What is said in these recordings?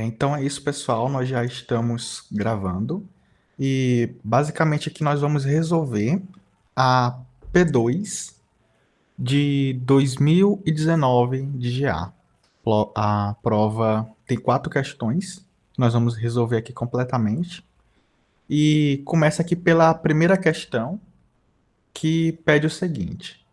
Então é isso, pessoal. Nós já estamos gravando e basicamente aqui nós vamos resolver a P2 de 2019 de GA. A prova tem 4 questões que nós vamos resolver aqui completamente. E começa aqui pela primeira questão, que pede o seguinte: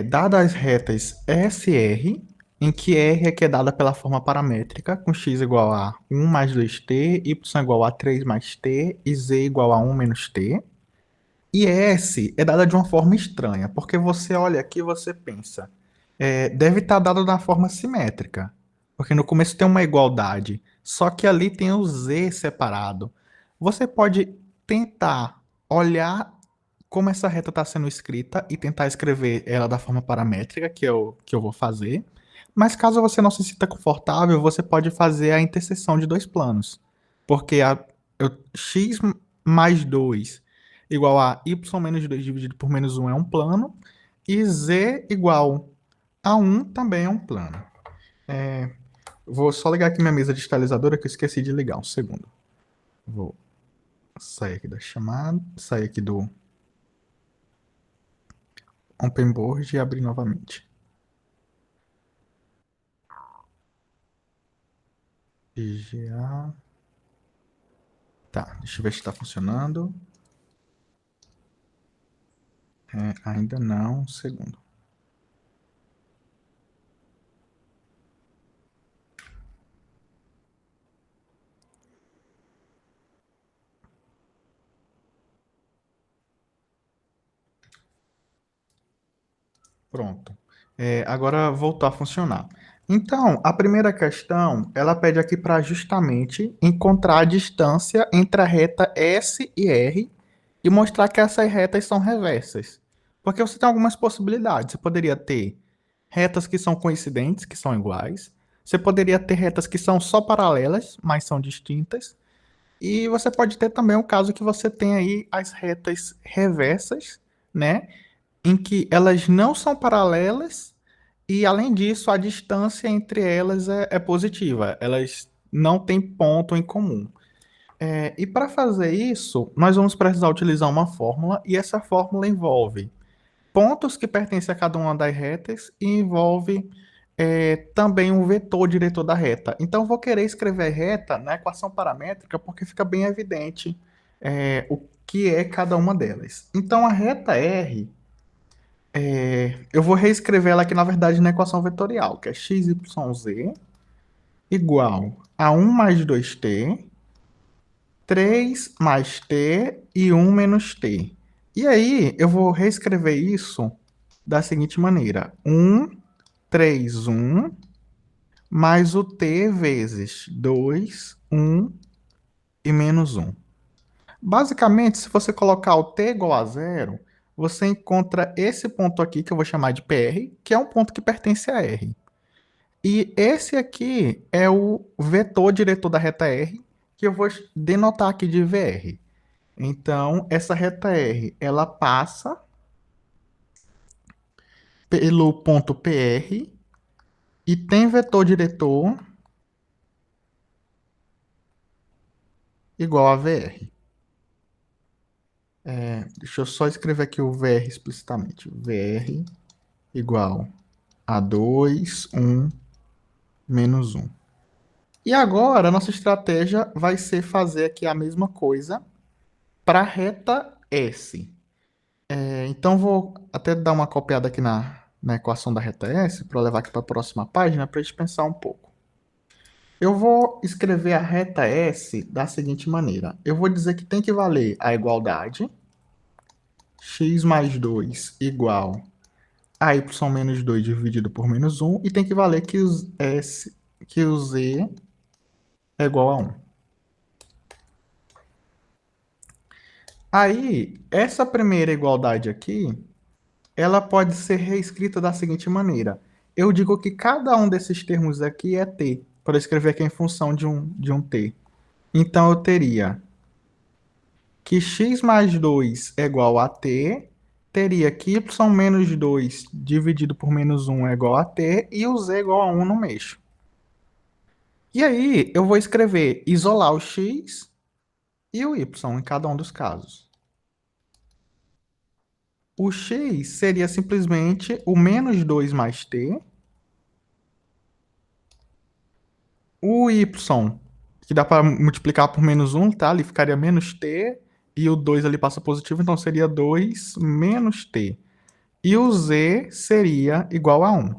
dadas as retas SR, em que R é que é dada pela forma paramétrica, com x igual a 1 mais 2t, y igual a 3 mais t e z igual a 1 menos t. E S é dada de uma forma estranha, porque você olha aqui e você pensa, deve estar dado da forma simétrica, porque no começo tem uma igualdade, só que ali tem o z separado. Você pode tentar olhar como essa reta está sendo escrita e tentar escrever ela da forma paramétrica, que eu vou fazer. Mas caso você não se sinta confortável, você pode fazer a interseção de dois planos. Porque x mais 2 igual a y menos 2 dividido por menos 1 é um plano, e z igual a 1 também é um plano. Vou só ligar aqui minha mesa digitalizadora, que eu esqueci de ligar, um segundo. Vou sair aqui da chamada, sair aqui do OpenBoard e abrir novamente. VGA. Tá, deixa eu ver se está funcionando. Ainda não, um segundo. Pronto. Agora voltou a funcionar. Então, a primeira questão, ela pede aqui para justamente encontrar a distância entre a reta S e R e mostrar que essas retas são reversas. Porque você tem algumas possibilidades. Você poderia ter retas que são coincidentes, que são iguais. Você poderia ter retas que são só paralelas, mas são distintas. E você pode ter também o caso que você tem aí as retas reversas, né? Em que elas não são paralelas e, além disso, a distância entre elas é positiva. Elas não têm ponto em comum. E para fazer isso, nós vamos precisar utilizar uma fórmula, e essa fórmula envolve pontos que pertencem a cada uma das retas e envolve também um vetor diretor da reta. Então, eu vou querer escrever reta na equação paramétrica porque fica bem evidente o que é cada uma delas. Então, a reta R, eu vou reescrever ela aqui, na verdade, na equação vetorial, que é x, y, z igual a 1 mais 2t, 3 mais t e 1 menos t. E aí, eu vou reescrever isso da seguinte maneira: 1, 3, 1, mais o t vezes 2, 1 e menos 1. Basicamente, se você colocar o t igual a zero, você encontra esse ponto aqui, que eu vou chamar de PR, que é um ponto que pertence a R. E esse aqui é o vetor diretor da reta R, que eu vou denotar aqui de VR. Então, essa reta R, ela passa pelo ponto PR e tem vetor diretor igual a VR. Deixa eu só escrever aqui o VR explicitamente. VR igual a 2, 1, menos 1. E agora, a nossa estratégia vai ser fazer aqui a mesma coisa para a reta S. Então, vou até dar uma copiada aqui na equação da reta S, para levar aqui para a próxima página, para a gente pensar um pouco. Eu vou escrever a reta S da seguinte maneira. Eu vou dizer que tem que valer a igualdade, x mais 2 igual a y menos 2 dividido por menos 1, e tem que valer que o z é igual a 1. Aí, essa primeira igualdade aqui, ela pode ser reescrita da seguinte maneira. Eu digo que cada um desses termos aqui é t, para escrever aqui em função de um t. Então, eu teria que x mais 2 é igual a t, teria que y menos 2 dividido por menos 1 é igual a t, e o z é igual a 1 no meio. E aí, eu vou escrever isolar o x e o y em cada um dos casos. O x seria simplesmente o menos 2 mais t. O y, que dá para multiplicar por menos 1, tá? Ali ficaria menos t. E o 2 ali passa positivo, então seria 2 menos t. E o z seria igual a 1.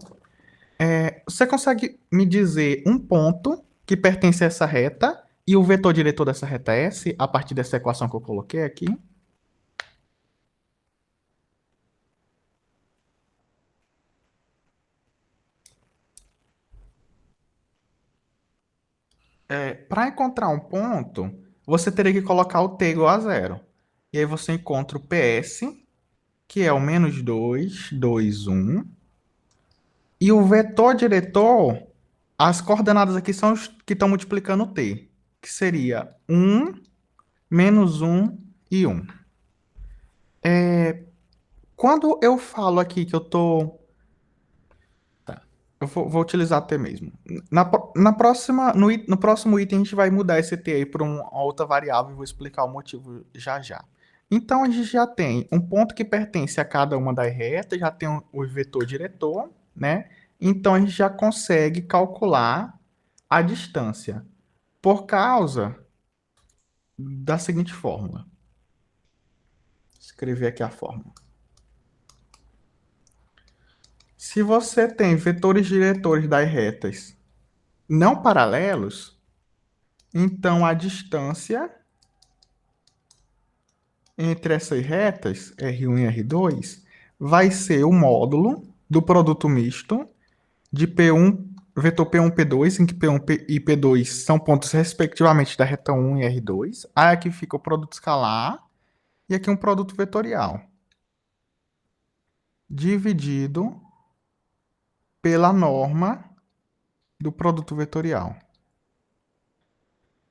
Você consegue me dizer um ponto que pertence a essa reta e o vetor diretor dessa reta é S, a partir dessa equação que eu coloquei aqui? Para encontrar um ponto, você teria que colocar o t igual a zero. E aí você encontra o PS, que é o menos 2, 2, 1. E o vetor diretor, as coordenadas aqui são os que estão multiplicando o t, que seria 1, menos 1 e 1. Quando eu falo aqui que eu estou. Tá. Eu vou utilizar t mesmo. Na próxima, no próximo item, a gente vai mudar esse t aí para uma outra variável e vou explicar o motivo já já. Então, a gente já tem um ponto que pertence a cada uma das retas, já tem o vetor diretor, né? Então, a gente já consegue calcular a distância por causa da seguinte fórmula. Vou escrever aqui a fórmula. Se você tem vetores diretores das retas não paralelos, então a distância entre essas retas, R1 e R2, vai ser o módulo do produto misto de P1, vetor P1 e P2, em que P1 e P2 são pontos respectivamente da reta 1 e R2. Aí aqui fica o produto escalar e aqui um produto vetorial, dividido pela norma do produto vetorial.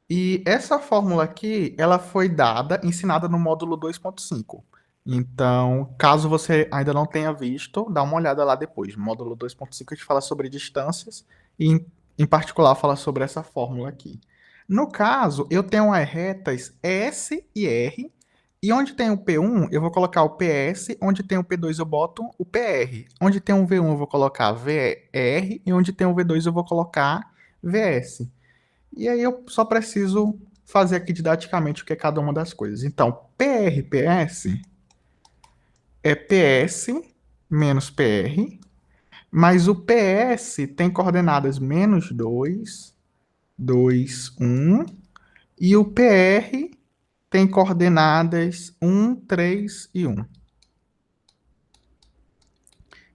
E essa fórmula aqui, ela foi dada, ensinada no módulo 2.5. Então, caso você ainda não tenha visto, dá uma olhada lá depois. No módulo 2.5 a gente fala sobre distâncias e, em particular, fala sobre essa fórmula aqui. No caso, eu tenho as retas S e R, e onde tem o P1, eu vou colocar o PS, onde tem o P2 eu boto o PR. Onde tem um V1 eu vou colocar VR, e onde tem o V2 eu vou colocar VS. E aí eu só preciso fazer aqui didaticamente o que é cada uma das coisas. Então, PRPS é PS menos PR, mas o PS tem coordenadas menos 2, 2, 1, e o PR tem coordenadas 1, 3 e 1.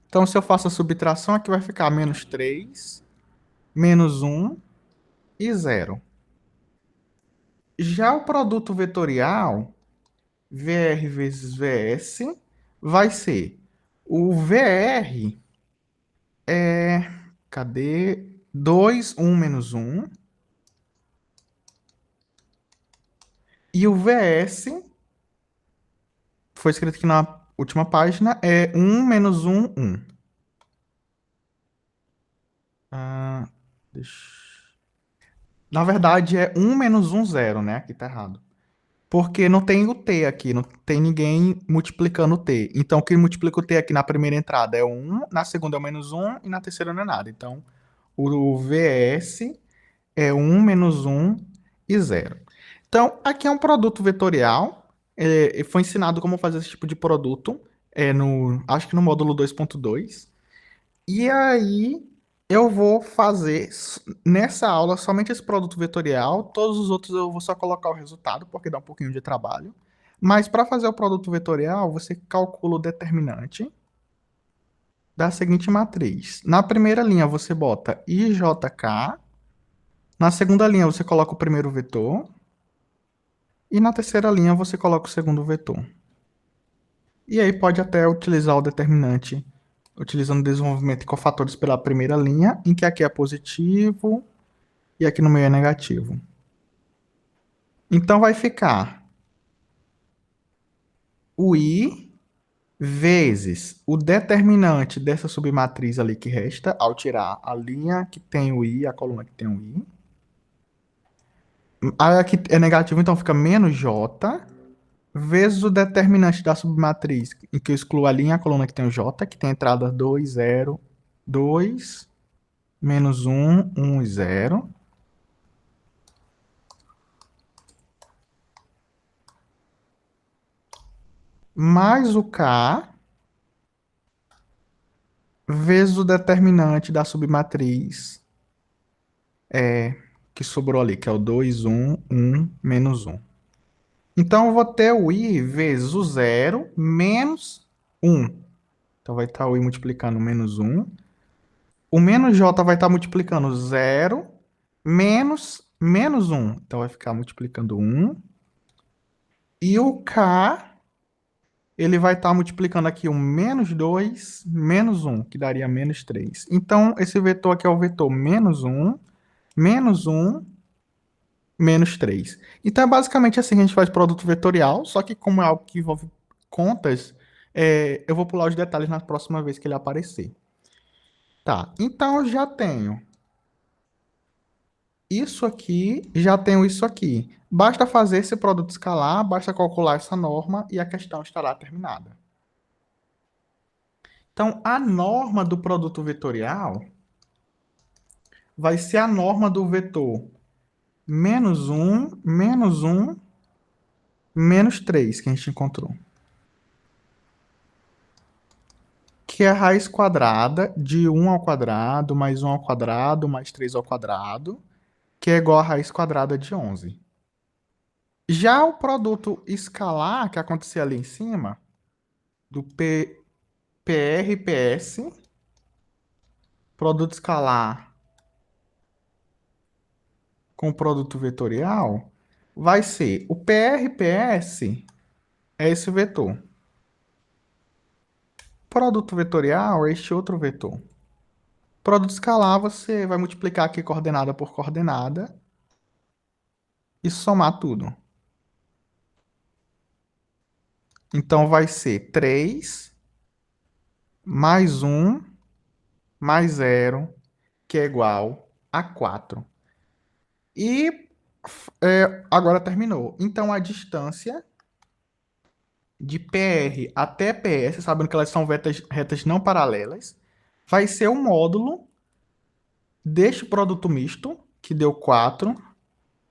Então, se eu faço a subtração, aqui vai ficar menos 3, menos 1 e 0. Já o produto vetorial, VR vezes VS, vai ser o VR é. Cadê? 2, 1 menos 1. E o VS, foi escrito aqui na última página, é 1 menos 1, 1. Ah, deixa... Na verdade, é 1 menos 1, 0, né? Aqui tá errado. Porque não tem o T aqui, não tem ninguém multiplicando o T. Então, o que multiplica o T aqui na primeira entrada é 1, na segunda é o menos 1 e na terceira não é nada. Então, o VS é 1 menos 1 e 0. Então, aqui é um produto vetorial. Foi ensinado como fazer esse tipo de produto, acho que no módulo 2.2. E aí, eu vou fazer nessa aula somente esse produto vetorial. Todos os outros eu vou só colocar o resultado, porque dá um pouquinho de trabalho. Mas para fazer o produto vetorial, você calcula o determinante da seguinte matriz. Na primeira linha, você bota IJK. Na segunda linha, você coloca o primeiro vetor. E na terceira linha, você coloca o segundo vetor. E aí pode até utilizar o determinante utilizando o desenvolvimento de cofatores pela primeira linha, em que aqui é positivo e aqui no meio é negativo. Então vai ficar o I vezes o determinante dessa submatriz ali que resta, ao tirar a linha que tem o I, a coluna que tem o I, Aqui é negativo, então fica menos J vezes o determinante da submatriz, em que eu excluo a linha, a coluna que tem o J, que tem a entrada 2, 0, 2, menos 1, 1 e 0. Mais o K vezes o determinante da submatriz que sobrou ali, que é o 2, 1, 1, menos 1. Então, eu vou ter o I vezes o 0 menos 1. Então, vai estar o I multiplicando menos 1. O menos J vai estar multiplicando 0 menos 1. Então, vai ficar multiplicando 1. E o K, ele vai estar multiplicando aqui o menos 2 menos 1, que daria menos 3. Então, esse vetor aqui é o vetor menos 1, menos 3. Então, é basicamente assim que a gente faz produto vetorial, só que como é algo que envolve contas, eu vou pular os detalhes na próxima vez que ele aparecer. Tá, então eu já tenho isso aqui, já tenho isso aqui. Basta fazer esse produto escalar, basta calcular essa norma e a questão estará terminada. Então, a norma do produto vetorial vai ser a norma do vetor menos 1, menos 3 que a gente encontrou. Que é a raiz quadrada de 1 ao quadrado, mais 1 ao quadrado, mais 3 ao quadrado, que é igual a raiz quadrada de 11. Já o produto escalar, que acontecia ali em cima, do PR e PS, produto escalar com o produto vetorial, vai ser o PR e PS é esse vetor. Produto vetorial é este outro vetor. Produto escalar, você vai multiplicar aqui coordenada por coordenada e somar tudo. Então, vai ser 3 mais 1 mais 0, que é igual a 4. E agora terminou. Então, a distância de PR até PS, sabendo que elas são retas não paralelas, vai ser o módulo deste produto misto, que deu 4,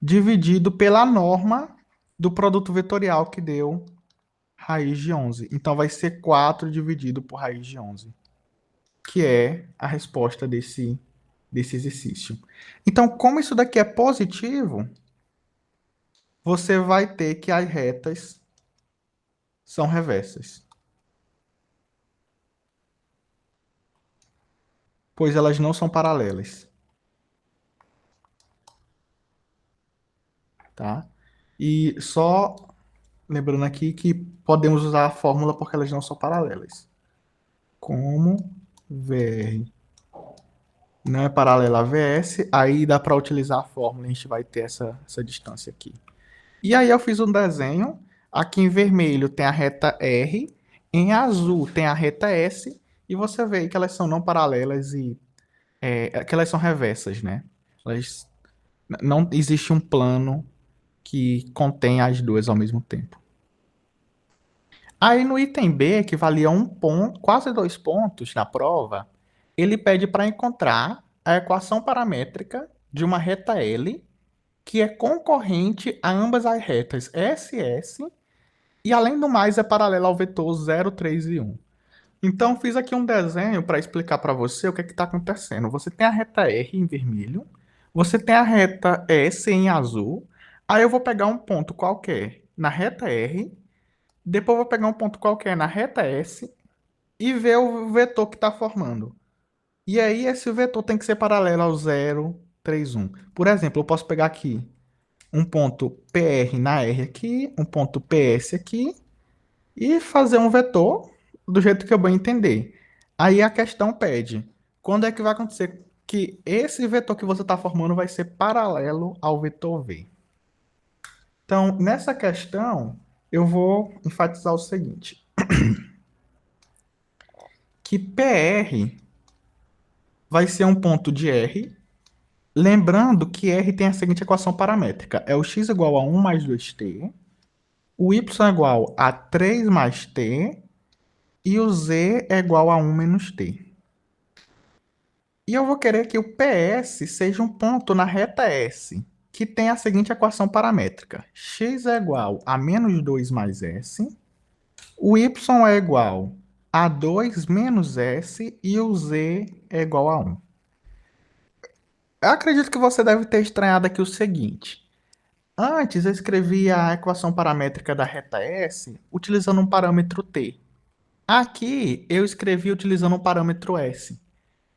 dividido pela norma do produto vetorial, que deu raiz de 11. Então, vai ser 4 dividido por raiz de 11, que é a resposta desse exercício. Então, como isso daqui é positivo, você vai ter que as retas são reversas, pois elas não são paralelas. Tá? E só lembrando aqui que podemos usar a fórmula porque elas não são paralelas. Como VR não é paralela a VS, aí dá para utilizar a fórmula, a gente vai ter essa distância aqui. E aí eu fiz um desenho, aqui em vermelho tem a reta R, em azul tem a reta S, e você vê que elas são não paralelas e que elas são reversas, né? Elas, não existe um plano que contém as duas ao mesmo tempo. Aí no item B, que valia 1 ponto, quase 2 pontos na prova, ele pede para encontrar a equação paramétrica de uma reta L que é concorrente a ambas as retas SS e, além do mais, é paralela ao vetor 0, 3 e 1. Então, fiz aqui um desenho para explicar para você o que está acontecendo. Você tem a reta R em vermelho, você tem a reta S em azul, aí eu vou pegar um ponto qualquer na reta R, depois eu vou pegar um ponto qualquer na reta S e ver o vetor que está formando. E aí, esse vetor tem que ser paralelo ao 0, 3, 1. Por exemplo, eu posso pegar aqui um ponto PR na R aqui, um ponto PS aqui, e fazer um vetor do jeito que eu bem entender. Aí a questão pede, quando é que vai acontecer que esse vetor que você está formando vai ser paralelo ao vetor V? Então, nessa questão, eu vou enfatizar o seguinte, que PR vai ser um ponto de R Lembrando que R tem a seguinte equação paramétrica. É o x igual a 1 mais 2t, o y é igual a 3 mais t, e o z é igual a 1 menos t. E eu vou querer que o PS seja um ponto na reta S, que tem a seguinte equação paramétrica. X é igual a menos 2 mais S, o y é igual a 2 menos S e o z é igual a 1. Eu acredito que você deve ter estranhado aqui o seguinte. Antes eu escrevi a equação paramétrica da reta S utilizando um parâmetro t. Aqui eu escrevi utilizando um parâmetro S.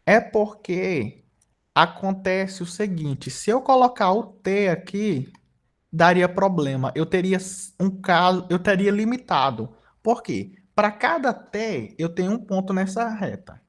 É porque acontece o seguinte, se eu colocar o t aqui, daria problema. Eu teria um caso, eu teria limitado. Por quê? Para cada t, eu tenho um ponto nessa reta.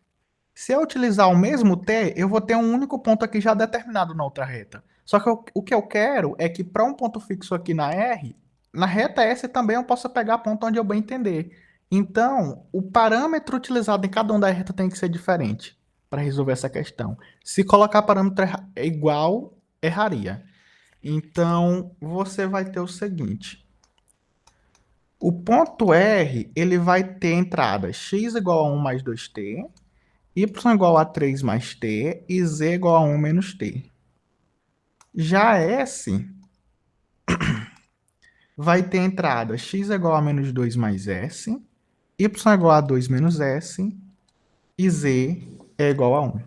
Se eu utilizar o mesmo t, eu vou ter um único ponto aqui já determinado na outra reta. Só que o que eu quero é que para um ponto fixo aqui na R, na reta S também eu possa pegar ponto onde eu bem entender. Então, o parâmetro utilizado em cada uma das retas tem que ser diferente para resolver essa questão. Se colocar parâmetro igual, erraria. Então, você vai ter o seguinte. O ponto R, ele vai ter entrada x igual a 1 mais 2t, y igual a 3 mais t e z igual a 1 menos t. Já S vai ter entrada x igual a menos 2 mais s, y igual a 2 menos s e z é igual a 1.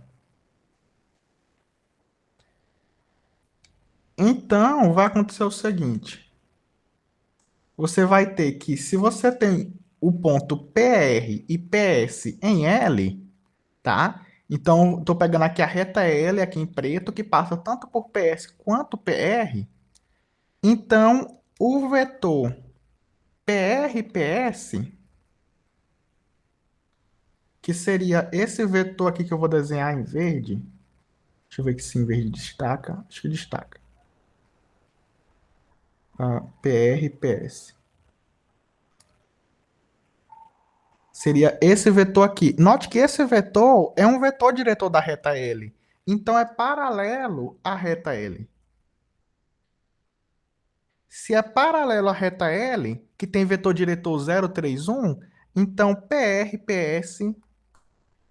Então, vai acontecer o seguinte. Você vai ter que, se você tem o ponto PR e PS em L, tá? Então, estou pegando aqui a reta L, aqui em preto, que passa tanto por PS quanto PR. Então, o vetor PR-PS, que seria esse vetor aqui que eu vou desenhar em verde. Deixa eu ver se em verde destaca. Acho que destaca. PR-PS. Seria esse vetor aqui. Note que esse vetor é um vetor diretor da reta L. Então, é paralelo à reta L. Se é paralelo à reta L, que tem vetor diretor 0, 3, 1, então PR-PS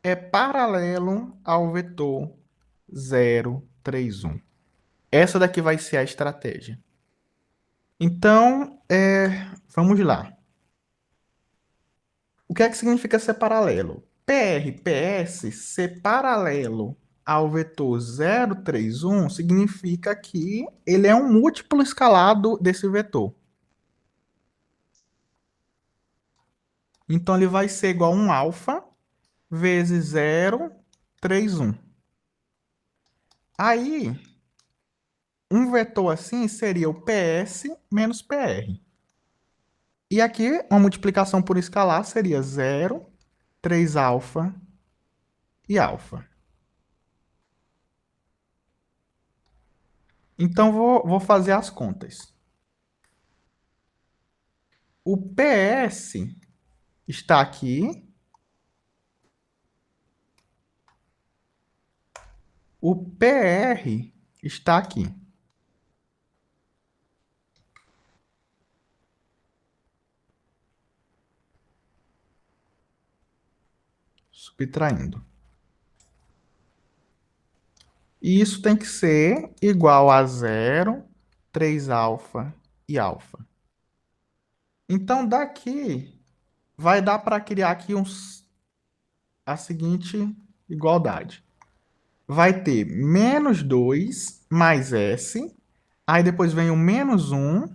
é paralelo ao vetor 0, 3, 1. Essa daqui vai ser a estratégia. Então, vamos lá. O que é que significa ser paralelo? PR-PS ser paralelo ao vetor 0, 3, 1 significa que ele é um múltiplo escalado desse vetor. Então, ele vai ser igual a 1 alfa vezes 0, 3, 1. Aí, um vetor assim seria o PS menos PR. E aqui, uma multiplicação por escalar seria 0, 3 alfa e alfa. Então, vou fazer as contas. O PS está aqui. O PR está aqui. Subtraindo. E isso tem que ser igual a 0, 3 alfa e alfa. Então, daqui, vai dar para criar aqui a seguinte igualdade. Vai ter menos 2 mais S, aí depois vem o menos 1,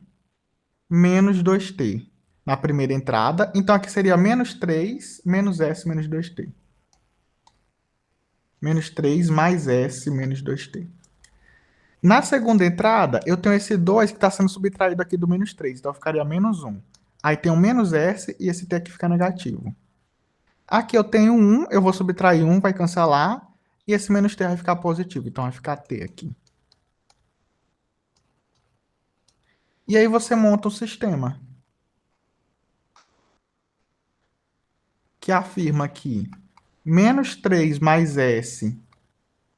menos 2t na primeira entrada. Então, aqui seria menos 3, menos S, menos 2t. Menos 3 mais S, menos 2t. Na segunda entrada, eu tenho esse 2 que está sendo subtraído aqui do menos 3. Então, ficaria menos 1. Aí tem o menos S e esse t aqui fica negativo. Aqui eu tenho 1, eu vou subtrair 1, vai cancelar. E esse menos t vai ficar positivo. Então, vai ficar t aqui. E aí você monta um sistema que afirma que menos 3 mais S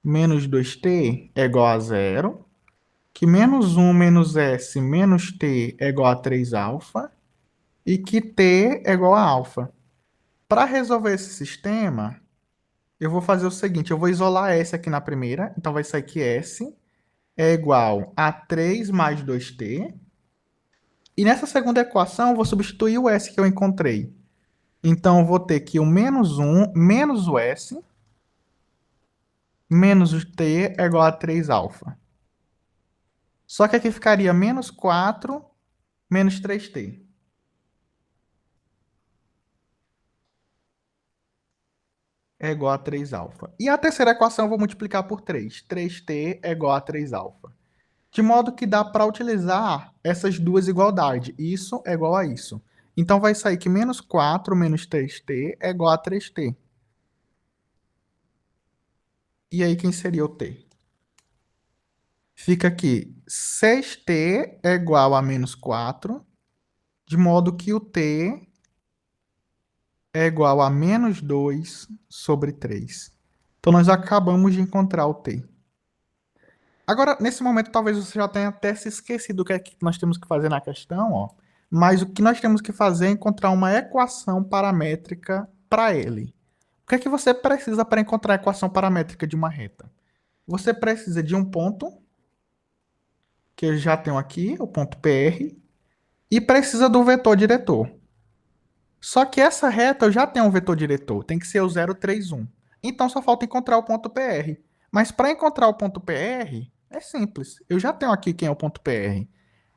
menos 2t é igual a zero, que menos 1 menos s menos t é igual a 3α e que t é igual a alfa. Para resolver esse sistema, eu vou fazer o seguinte, eu vou isolar S aqui na primeira, então vai sair que S é igual a 3 mais 2t, e nessa segunda equação eu vou substituir o S que eu encontrei. Então eu vou ter que o menos 1 menos o S menos o t é igual a 3α. Só que aqui ficaria menos 4 menos 3t. É igual a 3α. E a terceira equação eu vou multiplicar por 3. 3t é igual a 3α. De modo que dá para utilizar essas duas igualdades. Isso é igual a isso. Então vai sair que menos 4 menos 3t é igual a 3t. E aí quem seria o t? Fica aqui 6t é igual a menos 4, de modo que o t é igual a menos 2 sobre 3. Então nós acabamos de encontrar o t. Agora, nesse momento, talvez você já tenha até se esquecido do que é que nós temos que fazer na questão, ó. Mas o que nós temos que fazer é encontrar uma equação paramétrica para ele. O que é que você precisa para encontrar a equação paramétrica de uma reta? Você precisa de um ponto, que eu já tenho aqui, o ponto PR, e precisa do vetor diretor. Só que essa reta eu já tenho um vetor diretor, tem que ser o 0, 3, 1. Então só falta encontrar o ponto PR. Mas para encontrar o ponto PR, é simples. Eu já tenho aqui quem é o ponto PR.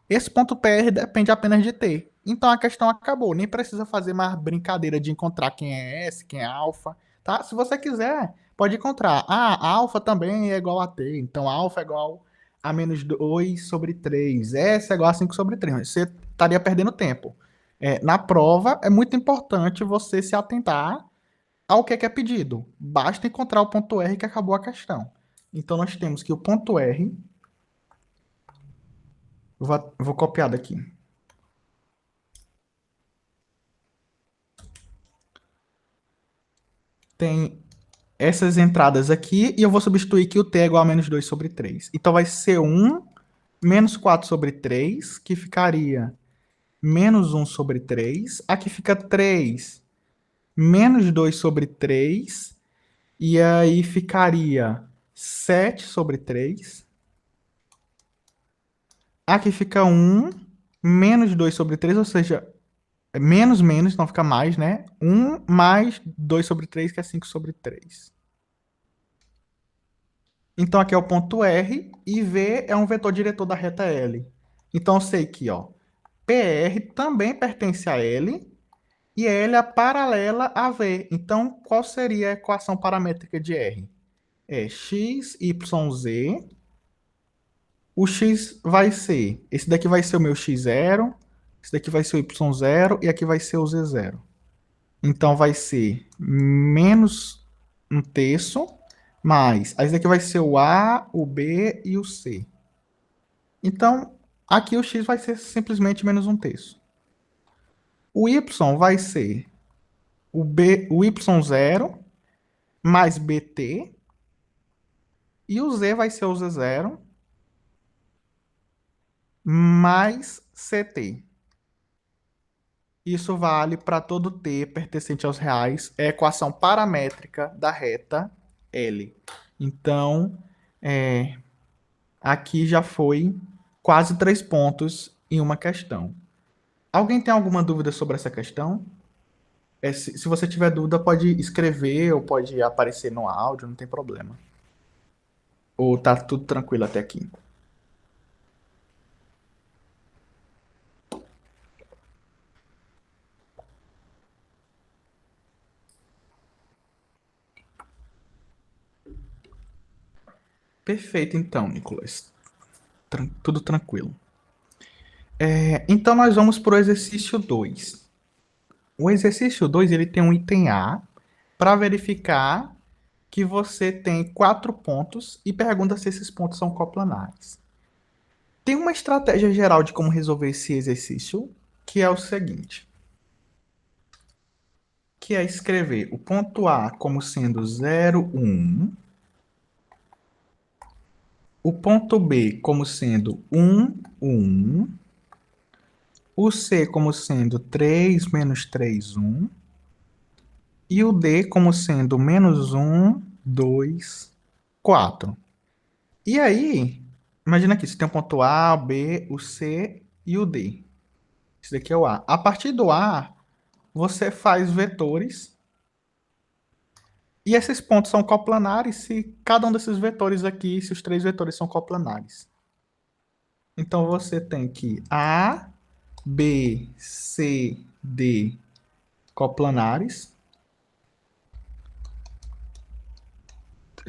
Esse ponto PR depende apenas de T. Então a questão acabou. Nem precisa fazer mais brincadeira de encontrar quem é S, quem é alfa. Tá? Se você quiser, pode encontrar. Ah, alfa também é igual a T. Então alfa é igual a menos 2 sobre 3. S é igual a 5 sobre 3. Você estaria perdendo tempo. Na prova, é muito importante você se atentar ao que é pedido. Basta encontrar o ponto R que acabou a questão. Então nós temos que o ponto R, vou copiar daqui. Tem essas entradas aqui e eu vou substituir que o t é igual a menos 2 sobre 3. Então vai ser 1 menos 4 sobre 3, que ficaria menos 1 sobre 3. Aqui fica 3 menos 2 sobre 3. E aí ficaria 7 sobre 3. Aqui fica 1 menos 2 sobre 3, ou seja, menos menos, não fica mais, né? 1 mais 2 sobre 3, que é 5 sobre 3. Então aqui é o ponto R e V é um vetor diretor da reta L. Então eu sei que, ó, PR também pertence a L e L é paralela a V. Então qual seria a equação paramétrica de R? É x, y, z. O x vai ser, esse daqui vai ser o meu x0, esse daqui vai ser o y0 e aqui vai ser o z0. Então vai ser menos 1/3 mais, aí esse daqui vai ser o A, o B e o C. Então, aqui o x vai ser simplesmente menos 1/3. O y vai ser o y0 mais bt, e o z vai ser o z0 mais ct. Isso vale para todo t pertencente aos reais, é a equação paramétrica da reta L. Então, aqui já foi quase 3 pontos em uma questão. Alguém tem alguma dúvida sobre essa questão? Se você tiver dúvida, pode escrever ou pode aparecer no áudio, não tem problema. Ou tá tudo tranquilo até aqui? Perfeito, então, Nicolas. Tudo tranquilo. Então, nós vamos para o exercício 2. O exercício 2 ele tem um item A para verificar que você tem 4 pontos e pergunta se esses pontos são coplanares. Tem uma estratégia geral de como resolver esse exercício, que é o seguinte, que é escrever o ponto A como sendo 0, 1, o ponto B como sendo 1, 1, o C como sendo 3 menos 3, 1, e o D como sendo menos 1, 2, 4. E aí, imagina aqui, você tem o ponto A, o B, o C e o D. Esse daqui é o A. A partir do A, você faz vetores, e esses pontos são coplanares se cada um desses vetores aqui, se os três vetores são coplanares. Então, você tem que A, B, C, D coplanares,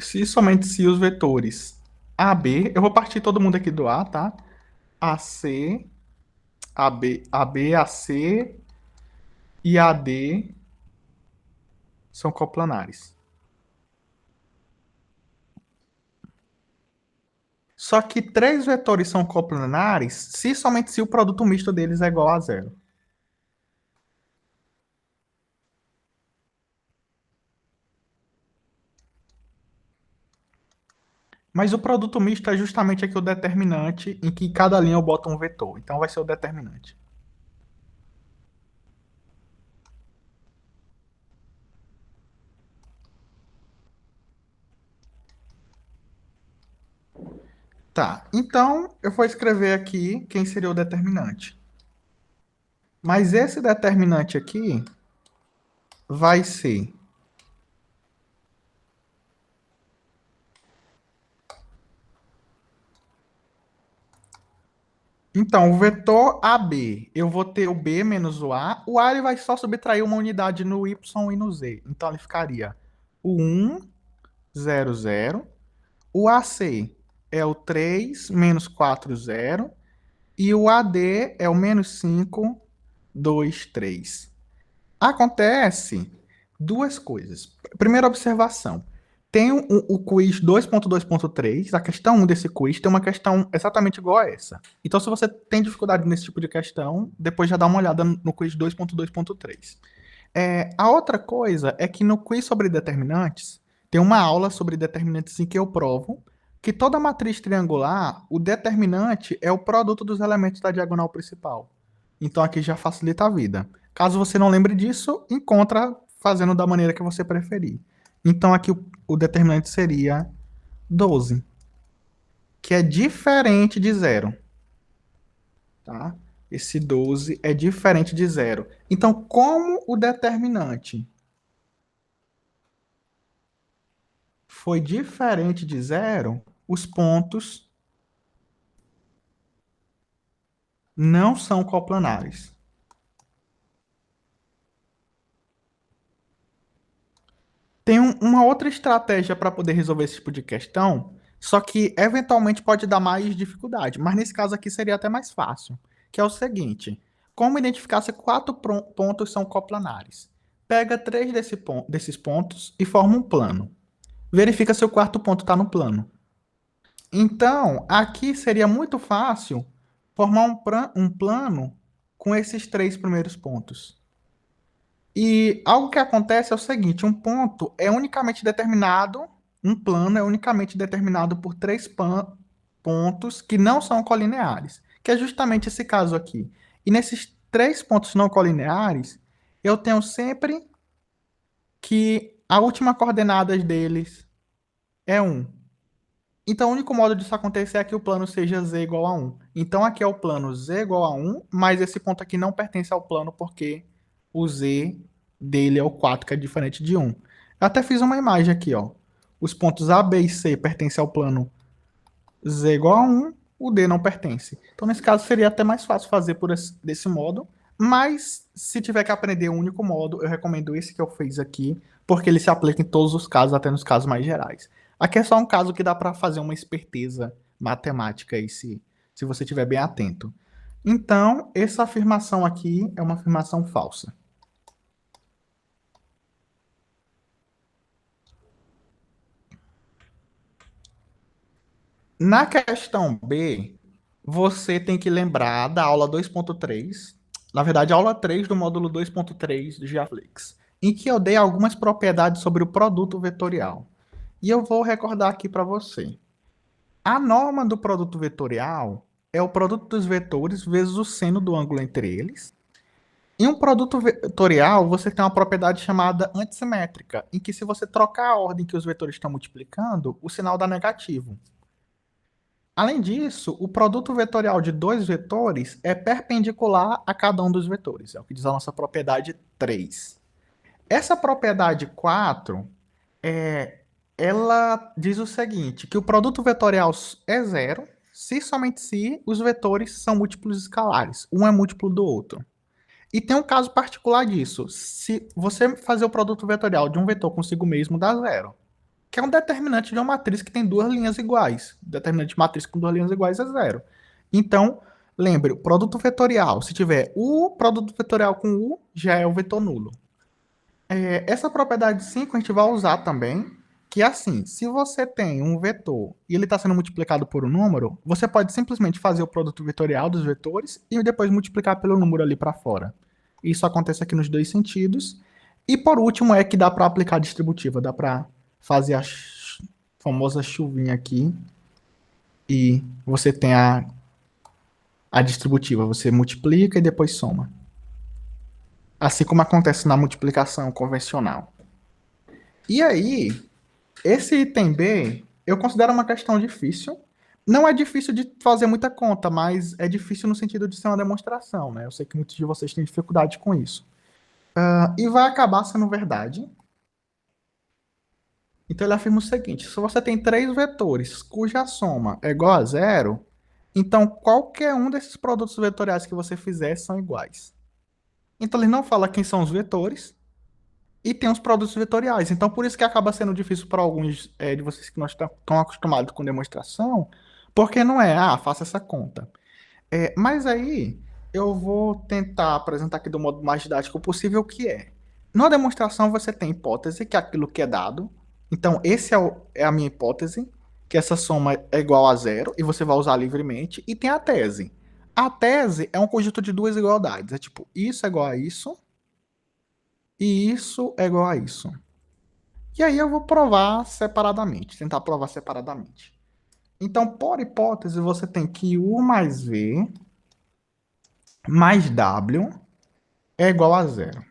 se somente se os vetores AB, eu vou partir todo mundo aqui do A, tá? AC, AB, AC e AD são coplanares. Só que três vetores são coplanares se somente se o produto misto deles é igual a zero. Mas o produto misto é justamente aqui o determinante em que cada linha eu boto um vetor. Então vai ser o determinante. Tá, então eu vou escrever aqui quem seria o determinante. Mas esse determinante aqui vai ser então, o vetor AB, eu vou ter o B menos o A ele vai só subtrair uma unidade no Y e no Z. Então, ele ficaria o 1, 0, 0. O AC é o 3 menos 4, 0. E o AD é o menos 5, 2, 3. Acontece duas coisas. Primeira observação. Tem o quiz 2.2.3, a questão 1 desse quiz tem uma questão exatamente igual a essa. Então, se você tem dificuldade nesse tipo de questão, depois já dá uma olhada no quiz 2.2.3. A outra coisa é que no quiz sobre determinantes, tem uma aula sobre determinantes em que eu provo que toda matriz triangular, o determinante é o produto dos elementos da diagonal principal. Então, aqui já facilita a vida. Caso você não lembre disso, encontra fazendo da maneira que você preferir. Então, aqui o determinante seria 12, que é diferente de zero. Tá? Esse 12 é diferente de zero. Então, como o determinante foi diferente de zero, os pontos não são coplanares. Tem uma outra estratégia para poder resolver esse tipo de questão, só que eventualmente pode dar mais dificuldade, mas nesse caso aqui seria até mais fácil, que é o seguinte: como identificar se quatro pontos são coplanares? Pega três desses pontos e forma um plano. Verifica se o quarto ponto está no plano. Então, aqui seria muito fácil formar um plano com esses três primeiros pontos. E algo que acontece é o seguinte: um ponto é unicamente determinado, um plano é unicamente determinado por três pontos que não são colineares, que é justamente esse caso aqui. E nesses três pontos não colineares, eu tenho sempre que a última coordenada deles é 1. Então, o único modo disso acontecer é que o plano seja z igual a 1. Então, aqui é o plano z igual a 1, mas esse ponto aqui não pertence ao plano porque o z dele é o 4, que é diferente de 1. Eu até fiz uma imagem aqui, ó. Os pontos A, B e C pertencem ao plano z igual a 1, o D não pertence. Então, nesse caso, seria até mais fácil fazer desse modo, mas se tiver que aprender um único modo, eu recomendo esse que eu fiz aqui, porque ele se aplica em todos os casos, até nos casos mais gerais. Aqui é só um caso que dá para fazer uma esperteza matemática aí, se você estiver bem atento. Então, essa afirmação aqui é uma afirmação falsa. Na questão B, você tem que lembrar da aula 2.3, na verdade, a aula 3 do módulo 2.3 do GeoFlix, em que eu dei algumas propriedades sobre o produto vetorial. E eu vou recordar aqui para você. A norma do produto vetorial é o produto dos vetores vezes o seno do ângulo entre eles. Em um produto vetorial, você tem uma propriedade chamada antissimétrica, em que se você trocar a ordem que os vetores estão multiplicando, o sinal dá negativo. Além disso, o produto vetorial de dois vetores é perpendicular a cada um dos vetores. É o que diz a nossa propriedade 3. Essa propriedade 4, ela diz o seguinte, que o produto vetorial é zero se somente se os vetores são múltiplos escalares. Um é múltiplo do outro. E tem um caso particular disso. Se você fazer o produto vetorial de um vetor consigo mesmo, dá zero. Que é um determinante de uma matriz que tem duas linhas iguais. O determinante de matriz com duas linhas iguais é zero. Então, lembre, o produto vetorial, se tiver o produto vetorial com U, já é o vetor nulo. Essa propriedade 5 a gente vai usar também, que é assim, se você tem um vetor e ele está sendo multiplicado por um número, você pode simplesmente fazer o produto vetorial dos vetores e depois multiplicar pelo número ali para fora. Isso acontece aqui nos dois sentidos. E por último é que dá para aplicar a distributiva, dá para fazer a famosa chuvinha aqui e você tem a distributiva, você multiplica e depois soma. Assim como acontece na multiplicação convencional. E aí, esse item B, eu considero uma questão difícil. Não é difícil de fazer muita conta, mas é difícil no sentido de ser uma demonstração, né? Eu sei que muitos de vocês têm dificuldade com isso. E vai acabar sendo verdade. Então ele afirma o seguinte: se você tem três vetores cuja soma é igual a zero, então qualquer um desses produtos vetoriais que você fizer são iguais. Então ele não fala quem são os vetores, e tem os produtos vetoriais. Então, por isso que acaba sendo difícil para alguns de vocês que não estão acostumados com demonstração, porque não é, faça essa conta. Mas aí, eu vou tentar apresentar aqui do modo mais didático possível o que é. Na demonstração, você tem hipótese, que é aquilo que é dado. Então, esse é a minha hipótese, que essa soma é igual a zero, e você vai usar livremente. E tem a tese. A tese é um conjunto de duas igualdades. É tipo, isso é igual a isso, e isso é igual a isso. E aí eu vou provar separadamente, tentar provar separadamente. Então, por hipótese, você tem que U mais V mais W é igual a zero.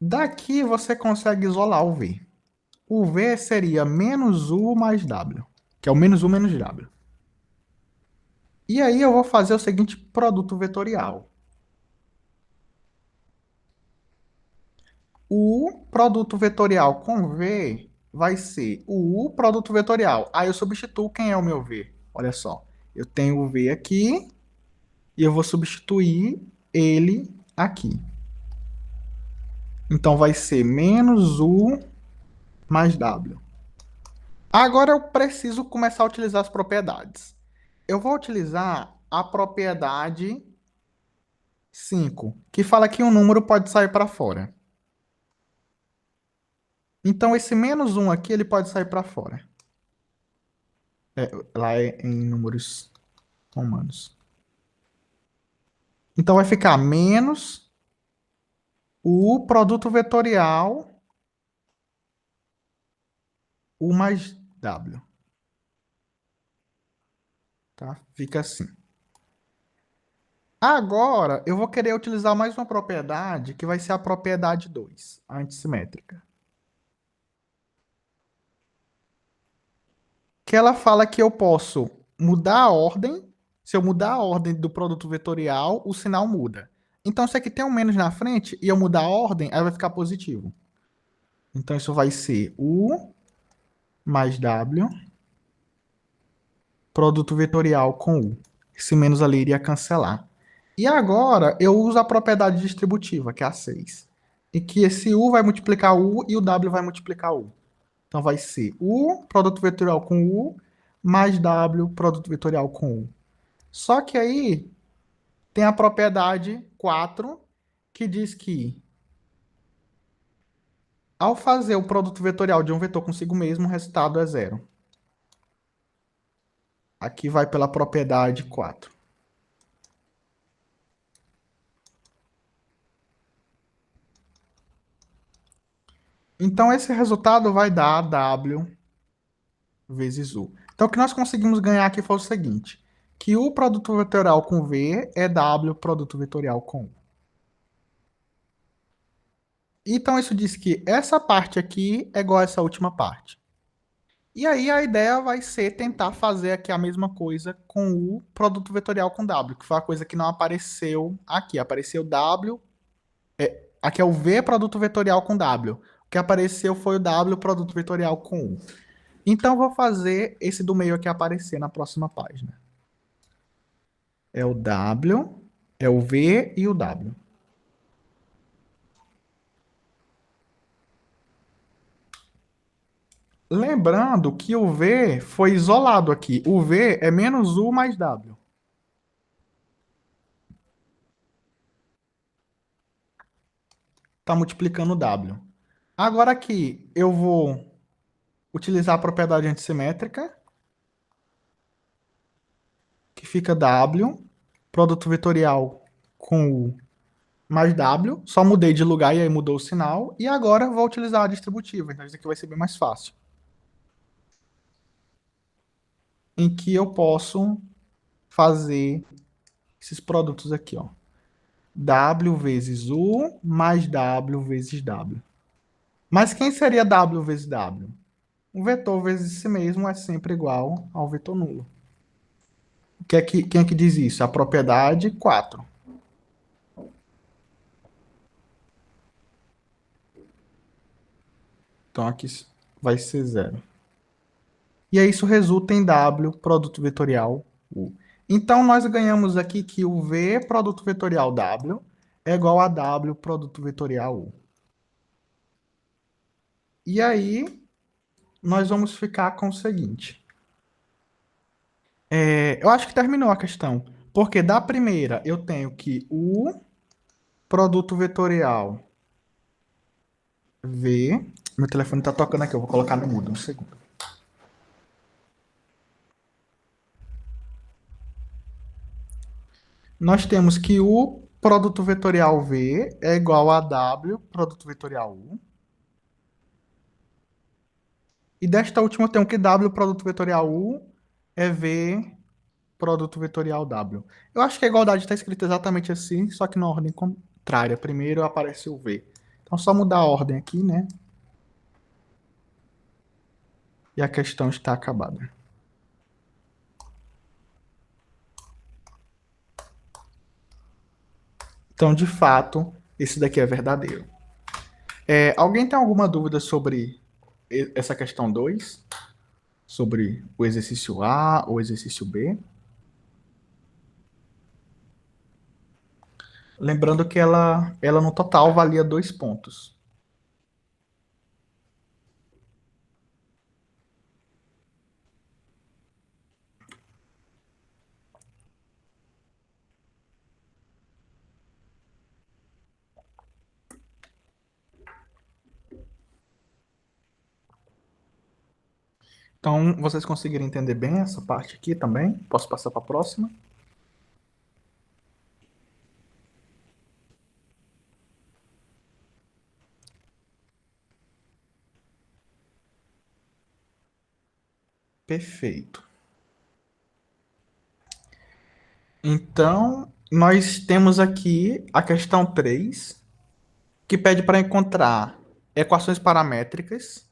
Daqui você consegue isolar o V. O V seria menos U mais W, que é o menos U menos W. E aí eu vou fazer o seguinte produto vetorial. O produto vetorial com V vai ser o U produto vetorial. Aí eu substituo quem é o meu V. Olha só, eu tenho o V aqui e eu vou substituir ele aqui. Então vai ser menos U mais W. Agora eu preciso começar a utilizar as propriedades. Eu vou utilizar a propriedade 5, que fala que um número pode sair para fora. Então esse menos 1 aqui ele pode sair para fora. Lá é em números romanos. Então vai ficar menos o produto vetorial U mais W. Tá? Fica assim. Agora, eu vou querer utilizar mais uma propriedade, que vai ser a propriedade 2, a antissimétrica. Que ela fala que eu posso mudar a ordem. Se eu mudar a ordem do produto vetorial, o sinal muda. Então, se aqui tem um menos na frente e eu mudar a ordem, aí vai ficar positivo. Então, isso vai ser U mais W, produto vetorial com U. Esse menos ali iria cancelar. E agora, eu uso a propriedade distributiva, que é a 6. E que esse U vai multiplicar U e o W vai multiplicar U. Então, vai ser U, produto vetorial com U, mais W, produto vetorial com U. Só que aí tem a propriedade 4, que diz que ao fazer o produto vetorial de um vetor consigo mesmo, o resultado é zero. Aqui vai pela propriedade 4. Então, esse resultado vai dar W vezes U. Então, o que nós conseguimos ganhar aqui foi o seguinte, que U produto vetorial com V é W produto vetorial com U. Então, isso diz que essa parte aqui é igual a essa última parte. E aí, a ideia vai ser tentar fazer aqui a mesma coisa com o produto vetorial com W, que foi a coisa que não apareceu aqui. Apareceu W, aqui é o V produto vetorial com W. O que apareceu foi o W produto vetorial com U. Então, vou fazer esse do meio aqui aparecer na próxima página. É o W, é o V e o W. Lembrando que o V foi isolado aqui. O V é menos U mais W. Está multiplicando o W. Agora aqui eu vou utilizar a propriedade antissimétrica, que fica W, produto vetorial com U mais W. Só mudei de lugar e aí mudou o sinal. E agora vou utilizar a distributiva. Então isso aqui vai ser bem mais fácil. Em que eu posso fazer esses produtos aqui, ó. W vezes U mais W vezes W. Mas quem seria W vezes W? O vetor vezes si mesmo é sempre igual ao vetor nulo. Quem é que diz isso? A propriedade 4. Então aqui vai ser zero. E aí isso resulta em W produto vetorial U. Então nós ganhamos aqui que o V produto vetorial W é igual a W produto vetorial U. E aí nós vamos ficar com o seguinte. Eu acho que terminou a questão. Porque da primeira eu tenho que o produto vetorial V. Meu telefone está tocando aqui, eu vou colocar no mudo um segundo. Nós temos que o produto vetorial V é igual a W produto vetorial U. E desta última eu tenho que W produto vetorial U é V produto vetorial W. Eu acho que a igualdade está escrita exatamente assim, só que na ordem contrária. Primeiro aparece o V. Então, só mudar a ordem aqui, né? E a questão está acabada. Então, de fato, esse daqui é verdadeiro. Alguém tem alguma dúvida sobre essa questão 2? Sobre o exercício A ou exercício B? Lembrando que ela no total valia 2 pontos. Então, vocês conseguiram entender bem essa parte aqui também? Posso passar para a próxima? Perfeito. Então, nós temos aqui a questão 3, que pede para encontrar equações paramétricas,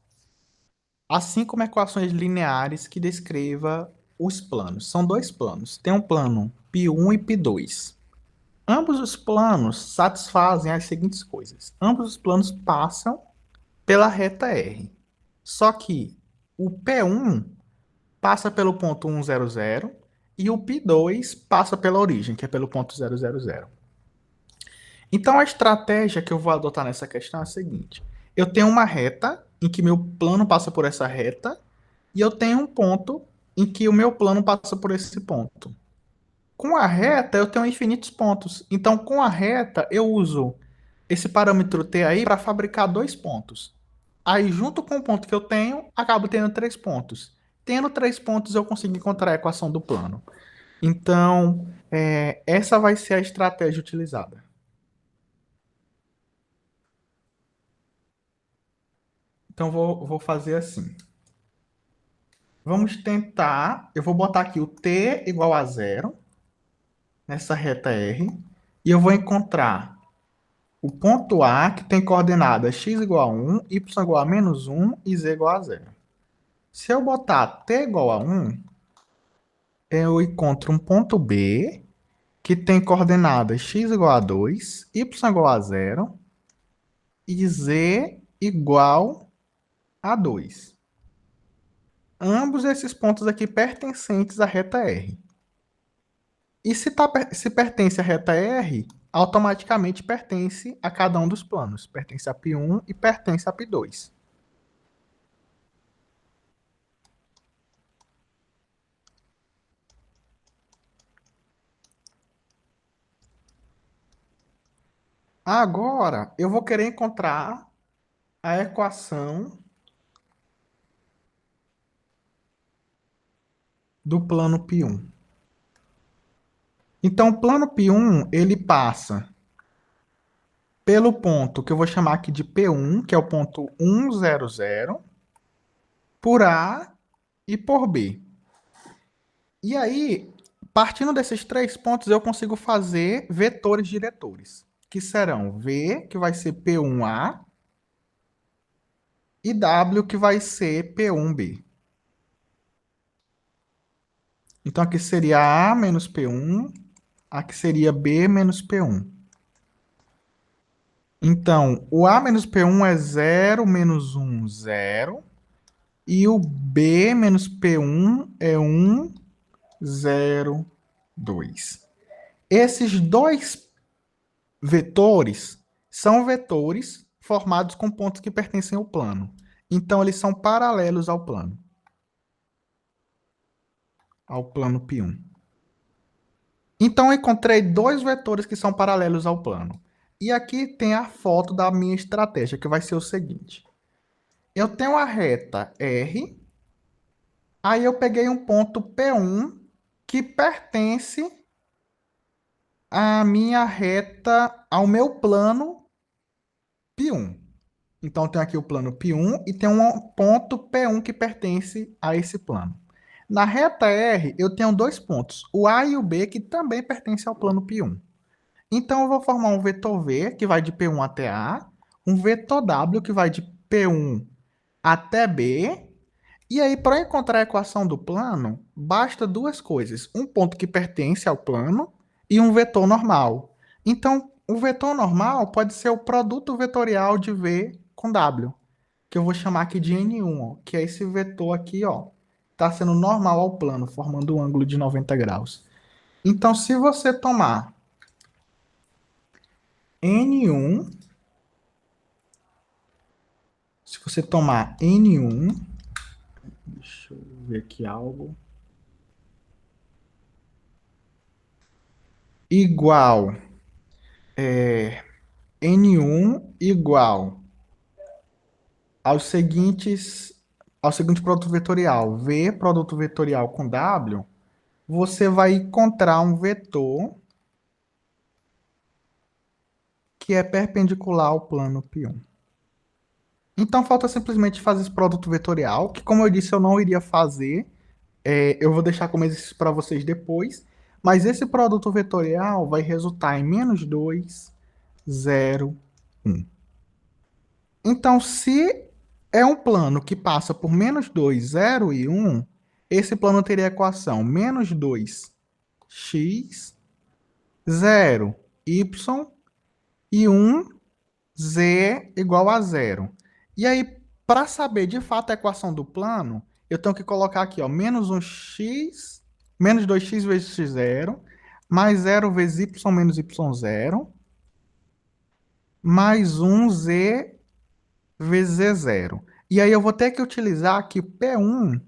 assim como equações lineares que descreva os planos. São dois planos. Tem um plano π1 e π2. Ambos os planos satisfazem as seguintes coisas. Ambos os planos passam pela reta R. Só que o P1 passa pelo ponto 100 e o π2 passa pela origem, que é pelo ponto 000. Então a estratégia que eu vou adotar nessa questão é a seguinte: eu tenho uma reta em que meu plano passa por essa reta e eu tenho um ponto em que o meu plano passa por esse ponto. Com a reta eu tenho infinitos pontos. Então com a reta eu uso esse parâmetro t aí para fabricar dois pontos. Aí junto com o ponto que eu tenho, acabo tendo 3 pontos. Tendo 3 pontos eu consigo encontrar a equação do plano. Então essa vai ser a estratégia utilizada. Então, vou fazer assim. Vamos tentar, eu vou botar aqui o t igual a zero, nessa reta R, e eu vou encontrar o ponto A, que tem coordenadas x igual a 1, y igual a menos 1 e z igual a zero. Se eu botar t igual a 1, eu encontro um ponto B, que tem coordenadas x igual a 2, y igual a zero e z igual a 2. Ambos esses pontos aqui pertencentes à reta R. E se pertence à reta R, automaticamente pertence a cada um dos planos. Pertence a P1 e pertence a P2. Agora, eu vou querer encontrar a equação do plano P1. Então, o plano P1, ele passa pelo ponto que eu vou chamar aqui de P1, que é o ponto 1, 0, 0, por A e por B. E aí, partindo desses três pontos, eu consigo fazer vetores diretores, que serão V, que vai ser P1A, e W, que vai ser P1B. Então, aqui seria A menos P1, aqui seria B menos P1. Então, o A menos P1 é 0 menos 1, 0. E o B menos P1 é 1, 0, 2. Esses dois vetores são vetores formados com pontos que pertencem ao plano. Então, eles são paralelos ao plano P1. Então, eu encontrei dois vetores que são paralelos ao plano. E aqui tem a foto da minha estratégia, que vai ser o seguinte. Eu tenho a reta R, aí eu peguei um ponto P1 que pertence à minha reta, ao meu plano P1. Então, eu tenho aqui o plano P1 e tem um ponto P1 que pertence a esse plano. Na reta R, eu tenho dois pontos, o A e o B, que também pertencem ao plano P1. Então, eu vou formar um vetor V, que vai de P1 até A, um vetor W, que vai de P1 até B. E aí, para encontrar a equação do plano, basta duas coisas. Um ponto que pertence ao plano e um vetor normal. Então, o vetor normal pode ser o produto vetorial de V com W, que eu vou chamar aqui de N1, ó, que é esse vetor aqui, ó, está sendo normal ao plano, formando um ângulo de 90 graus. Então, se você tomar N1, deixa eu ver aqui algo, igual, N1 igual ao seguinte produto vetorial, V produto vetorial com W, você vai encontrar um vetor que é perpendicular ao plano P1. Então, falta simplesmente fazer esse produto vetorial, que, como eu disse, eu não iria fazer. Eu vou deixar como exercício para vocês depois. Mas esse produto vetorial vai resultar em menos 2, 0, 1. Então, se é um plano que passa por menos 2, 0 e 1, esse plano teria a equação menos 2x, 0, y e 1, z igual a 0. E aí, para saber de fato a equação do plano, eu tenho que colocar aqui, ó, menos 1x, menos 2x vezes x0, mais 0 vezes y menos y0, mais 1z vezes z0. E aí eu vou ter que utilizar aqui P1,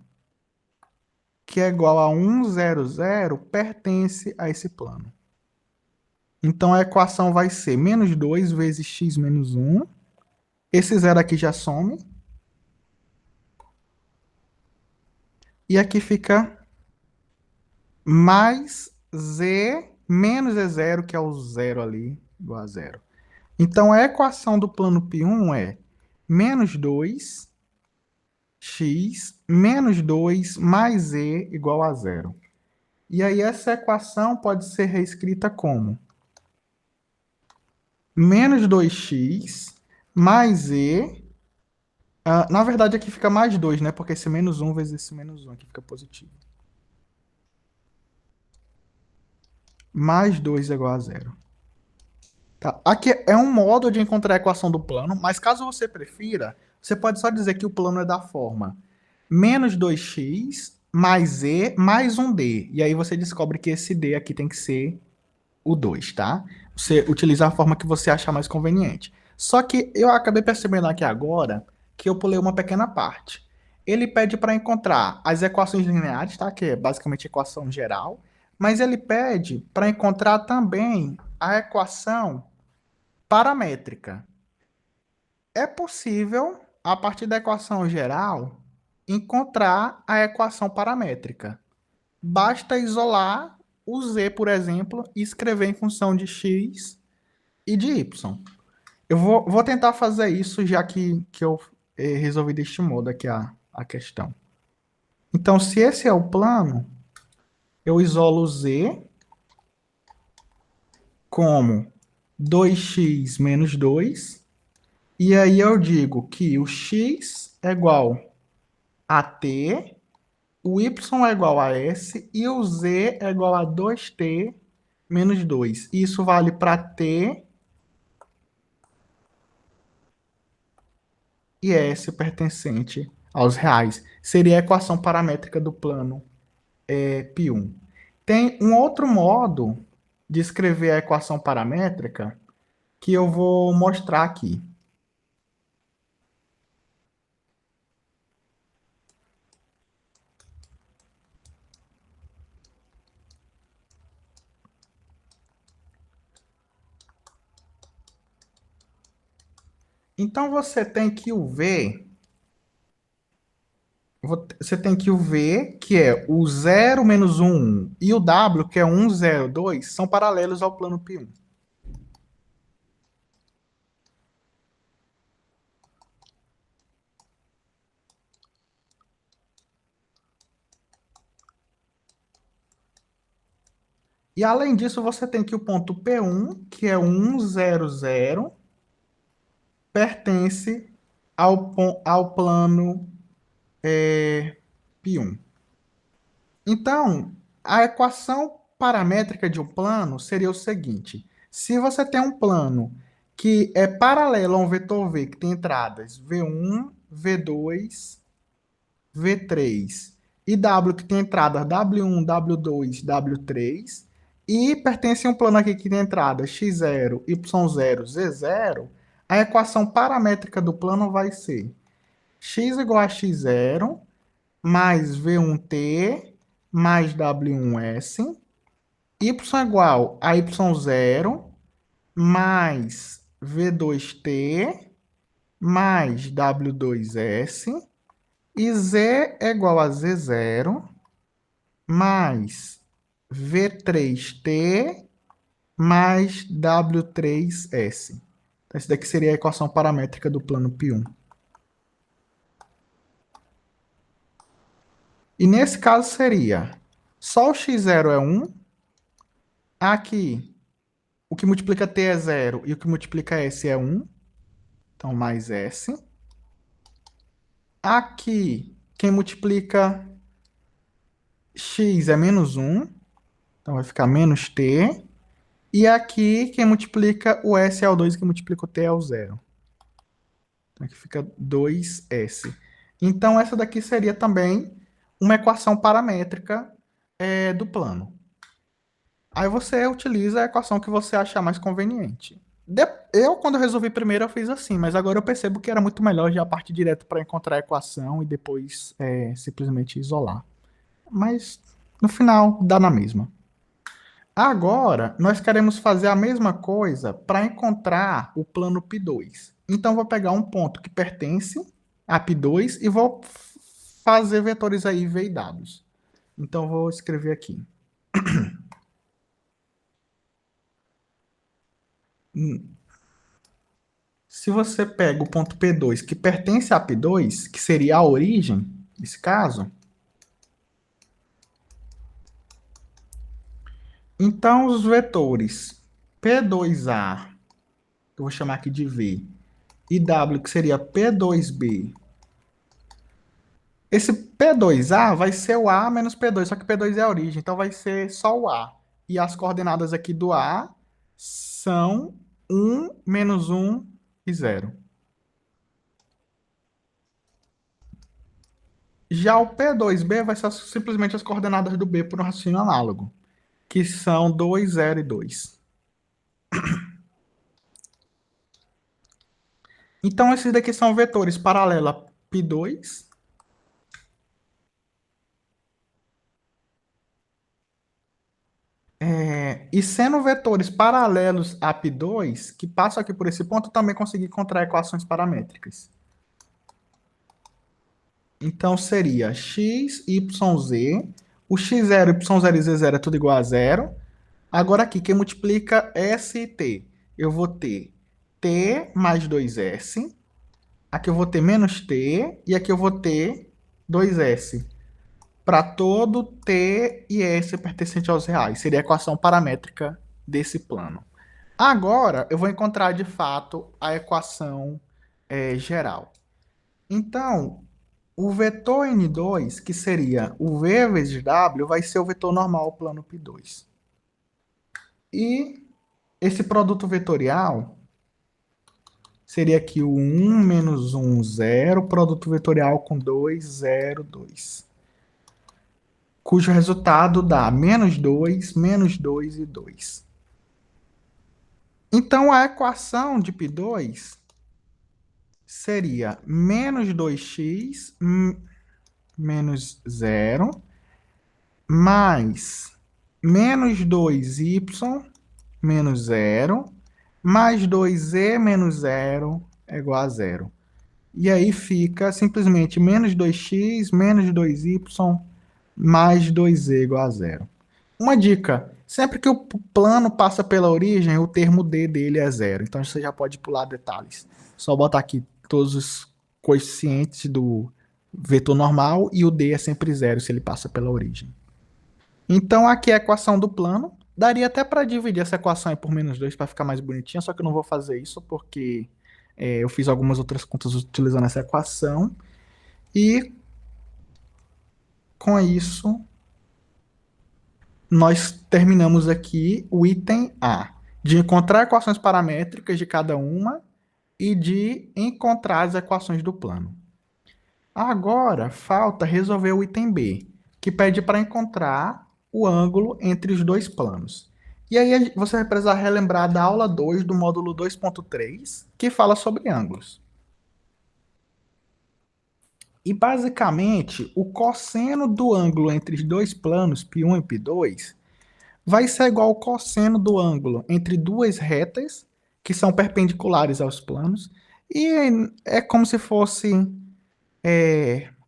que é igual a 1, 0, 0, pertence a esse plano. Então, a equação vai ser menos 2 vezes x menos 1. Esse zero aqui já some. E aqui fica mais z menos z0, que é o zero ali, igual a zero. Então, a equação do plano P1 é menos 2 x menos 2 mais z igual a zero. E aí essa equação pode ser reescrita como menos 2x mais z. Na verdade, aqui fica mais 2, né? Porque esse menos 1 vezes esse menos 1 aqui fica positivo. Mais 2 é igual a zero. Tá? Aqui é um modo de encontrar a equação do plano, mas caso você prefira, você pode só dizer que o plano é da forma menos 2x mais z mais um d. E aí você descobre que esse d aqui tem que ser o 2, tá? Você utiliza a forma que você achar mais conveniente. Só que eu acabei percebendo aqui agora que eu pulei uma pequena parte. Ele pede para encontrar as equações lineares, tá? Que é basicamente a equação geral, mas ele pede para encontrar também a equação paramétrica. É possível, a partir da equação geral, encontrar a equação paramétrica. Basta isolar o z, por exemplo, e escrever em função de x e de y. Eu vou tentar fazer isso, já que eu resolvi deste modo aqui a questão. Então, se esse é o plano, eu isolo o z como 2x menos 2, e aí eu digo que o x é igual a t, o y é igual a s e o z é igual a 2t menos 2. Isso vale para t e S pertencente aos reais. Seria a equação paramétrica do plano π1. Tem um outro modo de escrever a equação paramétrica que eu vou mostrar aqui. Então você tem que o V, você tem que o V, que é o 0 menos 1, 1, e o W, que é 1, 0, 2, são paralelos ao plano π1. E além disso, você tem que o ponto P1, que é 1, 0, 0, pertence ao plano π1. Então, a equação paramétrica de um plano seria o seguinte: se você tem um plano que é paralelo a um vetor V que tem entradas V1, V2, V3 e W que tem entradas W1, W2, W3 e pertence a um plano aqui que tem entradas x0, y0, z0, a equação paramétrica do plano vai ser x igual a x0 mais V1T mais W1S, y igual a y0 mais V2T mais W2S, e z é igual a z0 mais V3T mais W3S. Então, essa daqui seria a equação paramétrica do plano π1. E nesse caso seria só o x0 é 1, aqui o que multiplica t é 0 e o que multiplica s é 1, então mais s. Aqui quem multiplica x é menos 1, então vai ficar menos t. E aqui quem multiplica o s é o 2 e quem multiplica o t é o 0. Então aqui fica 2s. Então essa daqui seria também uma equação paramétrica do plano. Aí você utiliza a equação que você achar mais conveniente. Eu, quando eu resolvi primeiro, eu fiz assim, mas agora eu percebo que era muito melhor já partir direto para encontrar a equação e depois simplesmente isolar. Mas no final dá na mesma. Agora, nós queremos fazer a mesma coisa para encontrar o plano π2. Então, vou pegar um ponto que pertence a π2 e vou fazer vetores aí V e dados. Então, vou escrever aqui. Se você pega o ponto P2 que pertence a P2, que seria a origem, nesse caso, então os vetores P2A, que eu vou chamar aqui de V, e W, que seria P2B. Esse P2A vai ser o A menos P2, só que P2 é a origem, então vai ser só o A. E as coordenadas aqui do A são 1, menos 1 e 0. Já o P2B vai ser simplesmente as coordenadas do B por um raciocínio análogo, que são 2, 0 e 2. Então, esses daqui são vetores paralelos a π2. E sendo vetores paralelos a π2, que passam aqui por esse ponto, eu também consegui encontrar equações paramétricas. Então, seria x, y, z. O x0, y0 e z0 é tudo igual a zero. Agora aqui, quem multiplica S e T? Eu vou ter T mais 2S. Aqui eu vou ter menos T. E aqui eu vou ter 2S. Para todo T e S pertencente aos reais. Seria a equação paramétrica desse plano. Agora, eu vou encontrar, de fato, a equação geral. Então, o vetor N2, que seria o V vezes W, vai ser o vetor normal plano π2. E esse produto vetorial seria aqui o 1 menos 1, 0, produto vetorial com 2, 0, 2. Cujo resultado dá menos 2 e 2. Então, a equação de π2 seria menos 2x menos 0 mais menos 2y menos 0 mais 2e menos 0 é igual a 0. E aí fica simplesmente menos 2x menos 2y mais 2e igual a 0. Uma dica, sempre que o plano passa pela origem, o termo d dele é 0. Então você já pode pular detalhes. Só botar aqui todos os coeficientes do vetor normal e o d é sempre 0 se ele passa pela origem. Então aqui é a equação do plano. Daria até para dividir essa equação aí por menos 2 para ficar mais bonitinha, só que eu não vou fazer isso porque eu fiz algumas outras contas utilizando essa equação. E com isso, nós terminamos aqui o item A, de encontrar equações paramétricas de cada uma e de encontrar as equações do plano. Agora, falta resolver o item B, que pede para encontrar o ângulo entre os dois planos. E aí você vai precisar relembrar da aula 2 do módulo 2.3, que fala sobre ângulos. E basicamente, o cosseno do ângulo entre os dois planos, π1 e π2, vai ser igual ao cosseno do ângulo entre duas retas, que são perpendiculares aos planos, e é como se fosse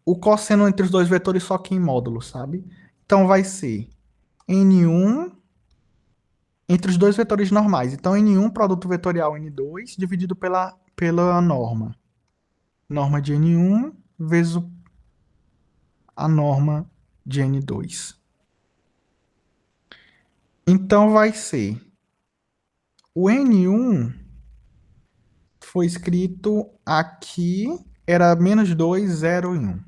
o cosseno entre os dois vetores, só que em módulo, sabe? Então vai ser N1 entre os dois vetores normais. Então N1, produto vetorial N2, dividido pela norma. Norma de N1 vezes a norma de N2. Então vai ser o N1 foi escrito aqui, era menos 2, 0 e 1.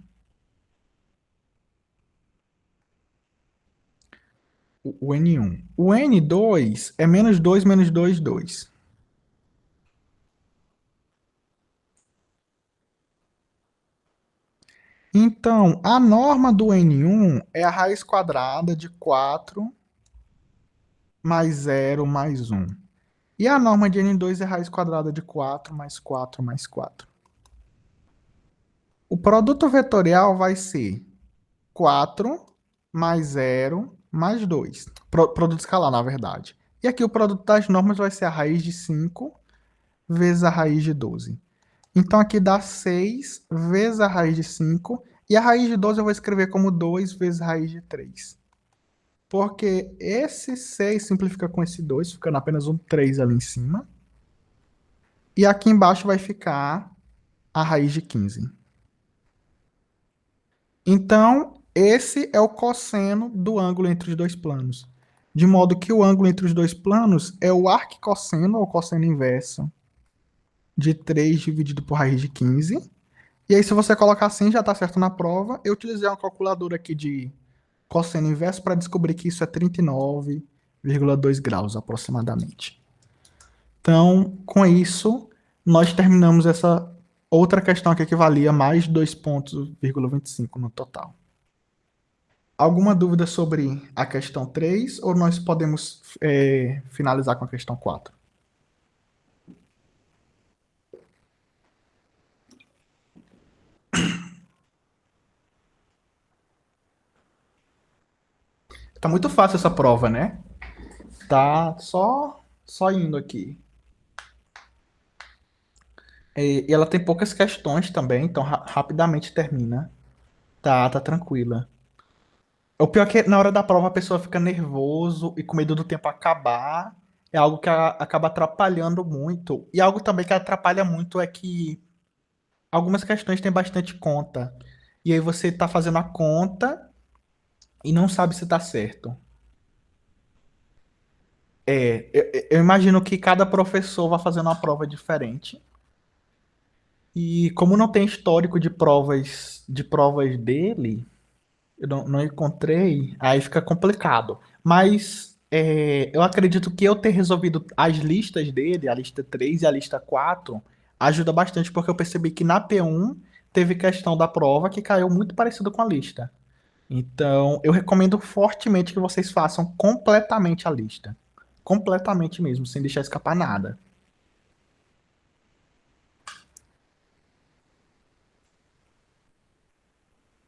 O N1. O N2 é menos 2, menos 2, 2. Então, a norma do N1 é a raiz quadrada de 4 mais 0 mais 1. E a norma de N2 é a raiz quadrada de 4 mais 4 mais 4. O produto vetorial vai ser 4 mais 0 mais 2. Produto escalar, na verdade. E aqui o produto das normas vai ser a raiz de 5 vezes a raiz de 12. Então aqui dá 6 vezes a raiz de 5. E a raiz de 12 eu vou escrever como 2 vezes a raiz de 3. Porque esse 6 simplifica com esse 2, ficando apenas um 3 ali em cima. E aqui embaixo vai ficar a raiz de 15. Então, esse é o cosseno do ângulo entre os dois planos. De modo que o ângulo entre os dois planos é o arquicosseno, ou cosseno inverso, de 3 dividido por raiz de 15. E aí, se você colocar assim, já está certo na prova. Eu utilizei uma calculadora aqui de cosseno inverso para descobrir que isso é 39,2 graus aproximadamente. Então, com isso, nós terminamos essa outra questão que equivalia a mais 2 pontos, 25 no total. Alguma dúvida sobre a questão 3 ou nós podemos finalizar com a questão 4? Tá muito fácil essa prova, né? Tá só indo aqui. E ela tem poucas questões também, então rapidamente termina. Tá tranquila. O pior é que na hora da prova a pessoa fica nervoso e com medo do tempo acabar. É algo que acaba atrapalhando muito. E algo também que atrapalha muito é que algumas questões têm bastante conta. E aí você tá fazendo a conta e não sabe se tá certo. Eu imagino que cada professor vai fazendo uma prova diferente. E como não tem histórico de provas dele, eu não encontrei, aí fica complicado. Mas eu acredito que eu ter resolvido as listas dele, a lista 3 e a lista 4, ajuda bastante, porque eu percebi que na P1 teve questão da prova que caiu muito parecido com a lista. Então, eu recomendo fortemente que vocês façam completamente a lista. Completamente mesmo, sem deixar escapar nada.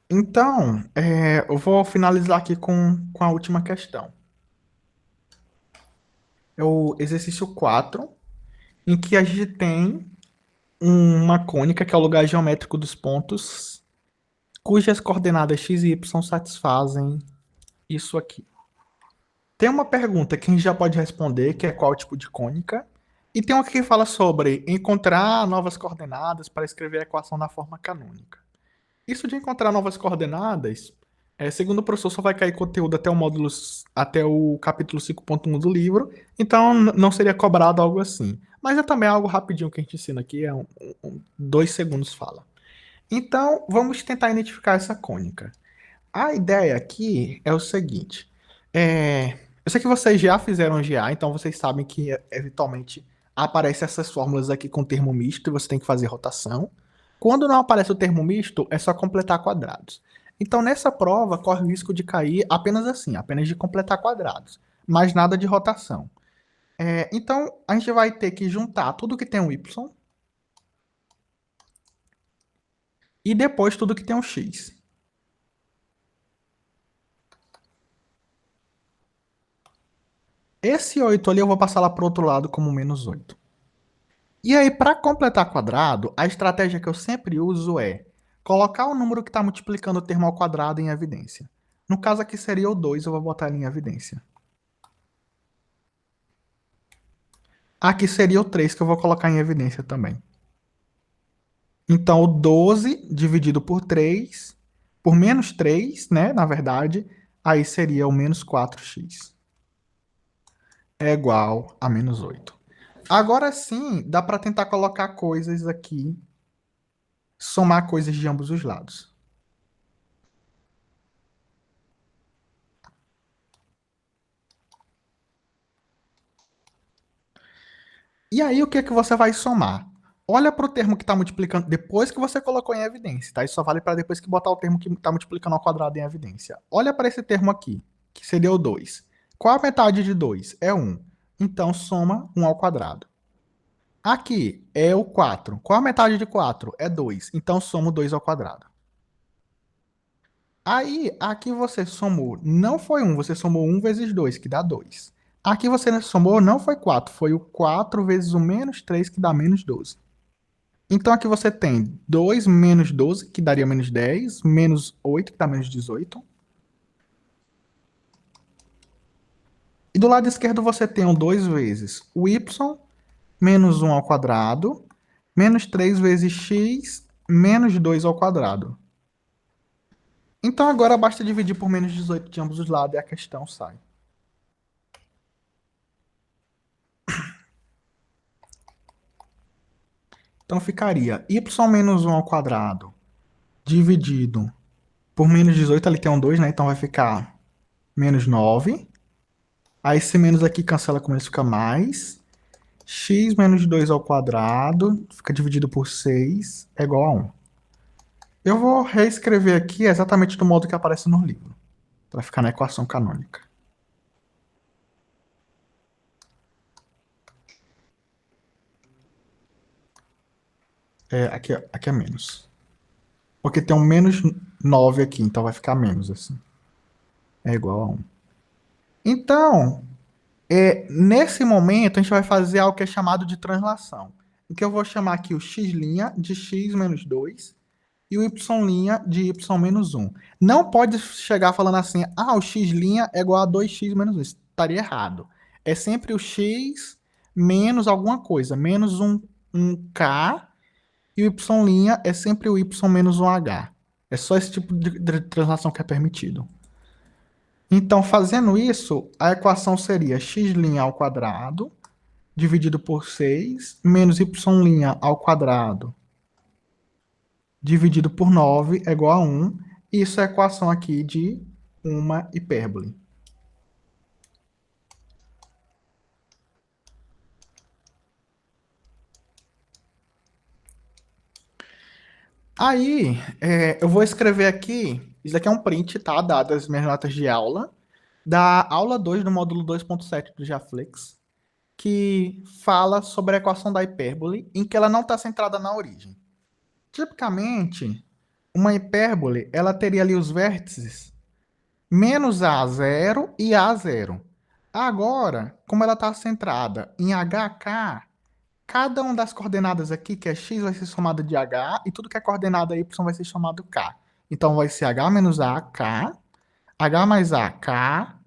Então, eu vou finalizar aqui com a última questão. É o exercício 4, em que a gente tem uma cônica, que é o lugar geométrico dos pontos, cujas coordenadas x e y satisfazem isso aqui. Tem uma pergunta que a gente já pode responder, que é qual tipo de cônica, e tem uma que fala sobre encontrar novas coordenadas para escrever a equação na forma canônica. Isso de encontrar novas coordenadas, segundo o professor, só vai cair conteúdo até o capítulo 5.1 do livro, então não seria cobrado algo assim. Mas é também algo rapidinho que a gente ensina aqui, 2 segundos fala. Então, vamos tentar identificar essa cônica. A ideia aqui é o seguinte: eu sei que vocês já fizeram GA, então vocês sabem que eventualmente aparecem essas fórmulas aqui com termo misto e você tem que fazer rotação. Quando não aparece o termo misto, é só completar quadrados. Então, nessa prova, corre o risco de cair apenas assim, apenas de completar quadrados, mas nada de rotação. Então, a gente vai ter que juntar tudo que tem um y e depois tudo que tem um x. Esse 8 ali eu vou passar lá para o outro lado como menos 8. E aí, para completar quadrado, a estratégia que eu sempre uso é colocar o número que está multiplicando o termo ao quadrado em evidência. No caso aqui seria o 2, eu vou botar ele em evidência. Aqui seria o 3 que eu vou colocar em evidência também. Então, o 12 dividido por 3, por menos 3, né, na verdade, aí seria o menos 4x. É igual a menos 8. Agora sim, dá para tentar colocar coisas aqui, somar coisas de ambos os lados. E aí, o que é que você vai somar? Olha para o termo que está multiplicando depois que você colocou em evidência, tá? Isso só vale para depois que botar o termo que está multiplicando ao quadrado em evidência. Olha para esse termo aqui, que seria o 2. Qual a metade de 2? É 1. Então, soma 1 ao quadrado. Aqui é o 4. Qual a metade de 4? É 2. Então, soma o 2 ao quadrado. Aí, aqui você somou, não foi 1, você somou 1 vezes 2, que dá 2. Aqui você somou, não foi 4, foi o 4 vezes o menos 3, que dá menos 12. Então aqui você tem 2 menos 12, que daria menos 10, menos 8, que dá menos 18. E do lado esquerdo você tem um 2 vezes o y menos 1 ao quadrado, menos 3 vezes x, menos 2 ao quadrado. Então, agora basta dividir por menos 18 de ambos os lados e a questão sai. Então, ficaria y menos 1 ao quadrado dividido por menos 18, ali tem um 2, né? Então, vai ficar menos 9. Aí, esse menos aqui cancela com menos, fica mais. X menos 2 ao quadrado, fica dividido por 6, é igual a 1. Eu vou reescrever aqui exatamente do modo que aparece no livro, para ficar na equação canônica. Aqui é menos. Porque tem um menos 9 aqui, então vai ficar menos assim. É igual a 1. Então, nesse momento, a gente vai fazer algo que é chamado de translação. Em que eu vou chamar aqui o x' de x menos 2 e o y' de y menos 1. Não pode chegar falando assim, o x' é igual a 2x menos 1. Isso estaria errado. É sempre o x menos alguma coisa, menos um k, e o y' é sempre o y menos um h. É só esse tipo de translação que é permitido. Então, fazendo isso, a equação seria x' ao quadrado dividido por 6 menos y' ao quadrado dividido por 9 é igual a 1. Isso é a equação aqui de uma hipérbole. Aí, eu vou escrever aqui, isso aqui é um print, tá? Dadas as minhas notas de aula, da aula 2 do módulo 2.7 do Jaflex, que fala sobre a equação da hipérbole, em que ela não está centrada na origem. Tipicamente, uma hipérbole, ela teria ali os vértices menos A0 e A0. Agora, como ela está centrada em HK, cada uma das coordenadas aqui, que é x, vai ser somada de h, e tudo que é coordenada y vai ser chamado k. Então, vai ser h menos a, k, h mais a, k.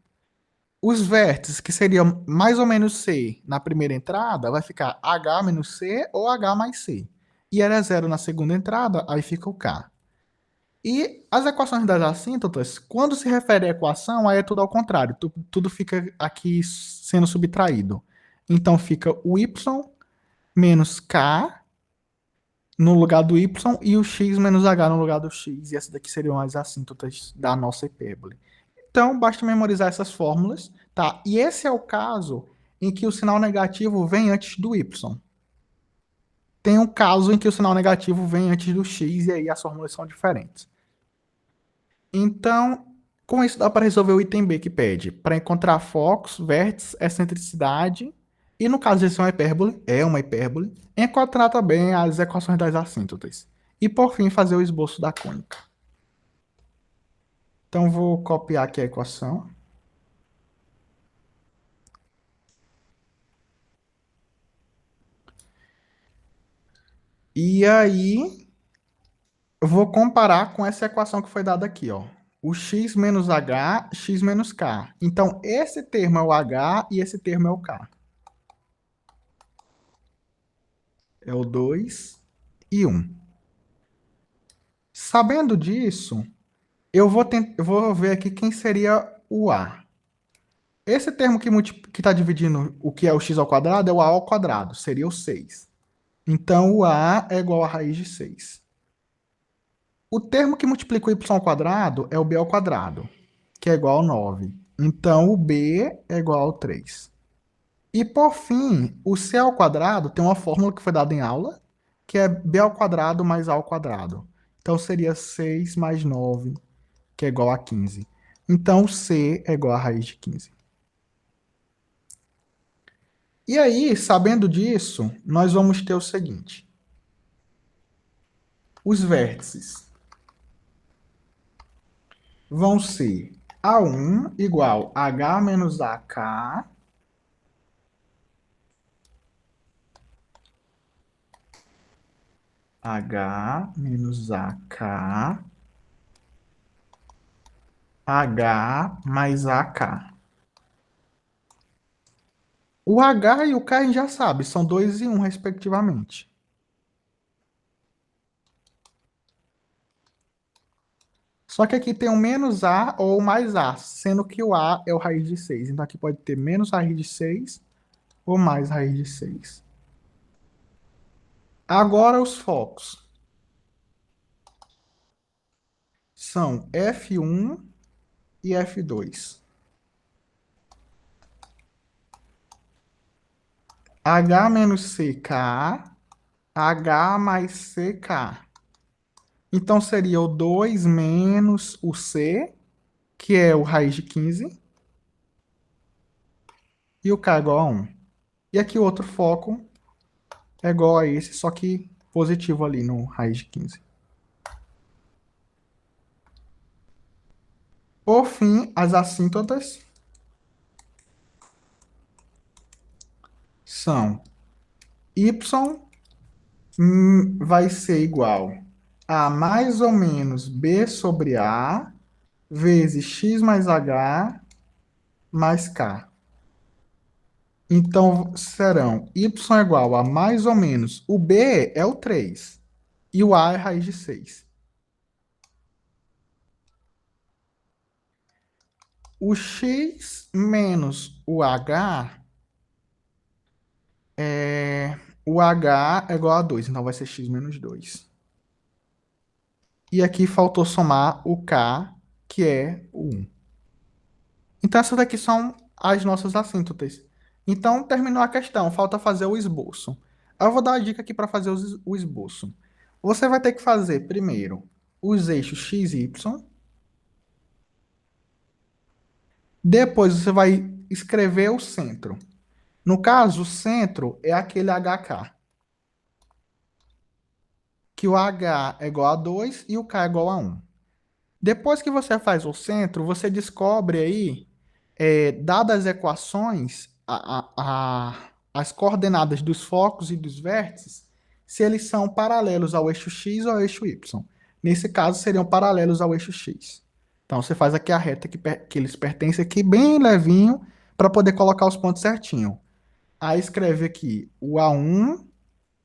Os vértices, que seriam mais ou menos c na primeira entrada, vai ficar h menos c ou h mais c. E era zero na segunda entrada, aí fica o k. E as equações das assíntotas, quando se refere à equação, aí é tudo ao contrário. Tudo fica aqui sendo subtraído. Então, fica o y menos k no lugar do y e o x menos h no lugar do x. E essas daqui seriam as assíntotas da nossa hipérbole. Então, basta memorizar essas fórmulas, tá? E esse é o caso em que o sinal negativo vem antes do y. Tem um caso em que o sinal negativo vem antes do x e aí as fórmulas são diferentes. Então, com isso dá para resolver o item B que pede para encontrar focos, vértices, excentricidade. E no caso de ser uma hipérbole, encontrar também as equações das assíntotas. E por fim, fazer o esboço da cônica. Então, vou copiar aqui a equação. E aí, eu vou comparar com essa equação que foi dada aqui, ó. O x menos h, x menos k. Então, esse termo é o h e esse termo é o k. É o 2 e 1. Sabendo disso, eu vou ver aqui quem seria o a. Esse termo que está dividindo o que é o x ao quadrado é o a ao quadrado, seria o 6. Então, o a é igual a raiz de 6. O termo que multiplica o y ao quadrado é o b ao quadrado, que é igual a 9. Então, o b é igual ao 3. E, por fim, o c ao quadrado tem uma fórmula que foi dada em aula, que é b ao quadrado mais a ao quadrado. Então, seria 6 mais 9, que é igual a 15. Então, c é igual a raiz de 15. E aí, sabendo disso, nós vamos ter o seguinte. Os vértices vão ser A1 igual a H menos AK, H menos AK, H mais AK. O H e o K a gente já sabe, são 2 e 1, respectivamente. Só que aqui tem um menos A ou mais A, sendo que o A é o raiz de 6. Então aqui pode ter menos raiz de 6 ou mais raiz de 6. Agora os focos são F1 e F2. H menos CK, H mais CK. Então seria o 2 menos o C, que é o raiz de 15, e o K é igual a 1. E aqui o outro foco é igual a esse, só que positivo ali no raiz de 15. Por fim, as assíntotas são y vai ser igual a mais ou menos b sobre a vezes x mais h mais k. Então, serão y é igual a mais ou menos, o b é o 3 e o a é raiz de 6. O x menos o h o h é igual a 2, então vai ser x menos 2. E aqui faltou somar o k, que é o 1. Então, essas daqui são as nossas assíntotas. Então, terminou a questão, falta fazer o esboço. Eu vou dar uma dica aqui para fazer o esboço. Você vai ter que fazer primeiro os eixos x e y. Depois você vai escrever o centro. No caso, o centro é aquele HK, que o H é igual a 2 e o K é igual a 1. Depois que você faz o centro, você descobre aí, dadas as equações, as coordenadas dos focos e dos vértices, se eles são paralelos ao eixo x ou ao eixo y. Nesse caso, seriam paralelos ao eixo x. Então, você faz aqui a reta que eles pertencem aqui, bem levinho, para poder colocar os pontos certinho. Aí escreve aqui o A1,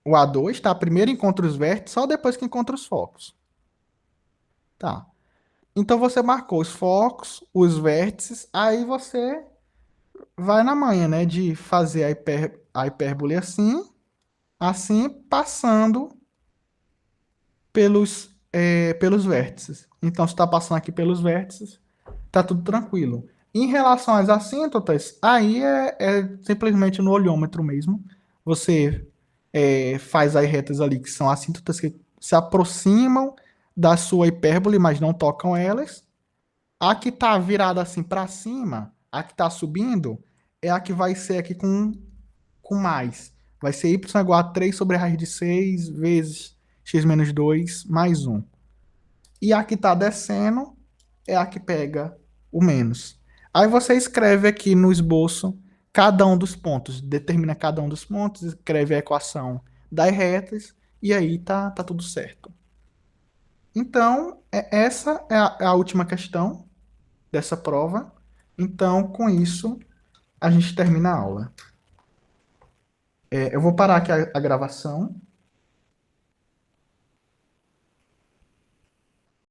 o A2, tá? Primeiro encontra os vértices, só depois que encontra os focos. Tá. Então você marcou os focos, os vértices, aí você vai na manha, né? De fazer a hipérbole assim, assim, passando pelos vértices. Então, se está passando aqui pelos vértices, tá tudo tranquilo. Em relação às assíntotas, aí é simplesmente no olhômetro mesmo. Você faz as retas ali que são assíntotas que se aproximam da sua hipérbole, mas não tocam elas. A que está virada assim para cima, a que está subindo, é a que vai ser aqui com mais. Vai ser y igual a 3 sobre a raiz de 6 vezes x menos 2 mais 1. E a que está descendo é a que pega o menos. Aí você escreve aqui no esboço cada um dos pontos, determina cada um dos pontos, escreve a equação das retas e aí tá tudo certo. Então, essa é a última questão dessa prova. Então, com isso, a gente termina a aula. Eu vou parar aqui a gravação.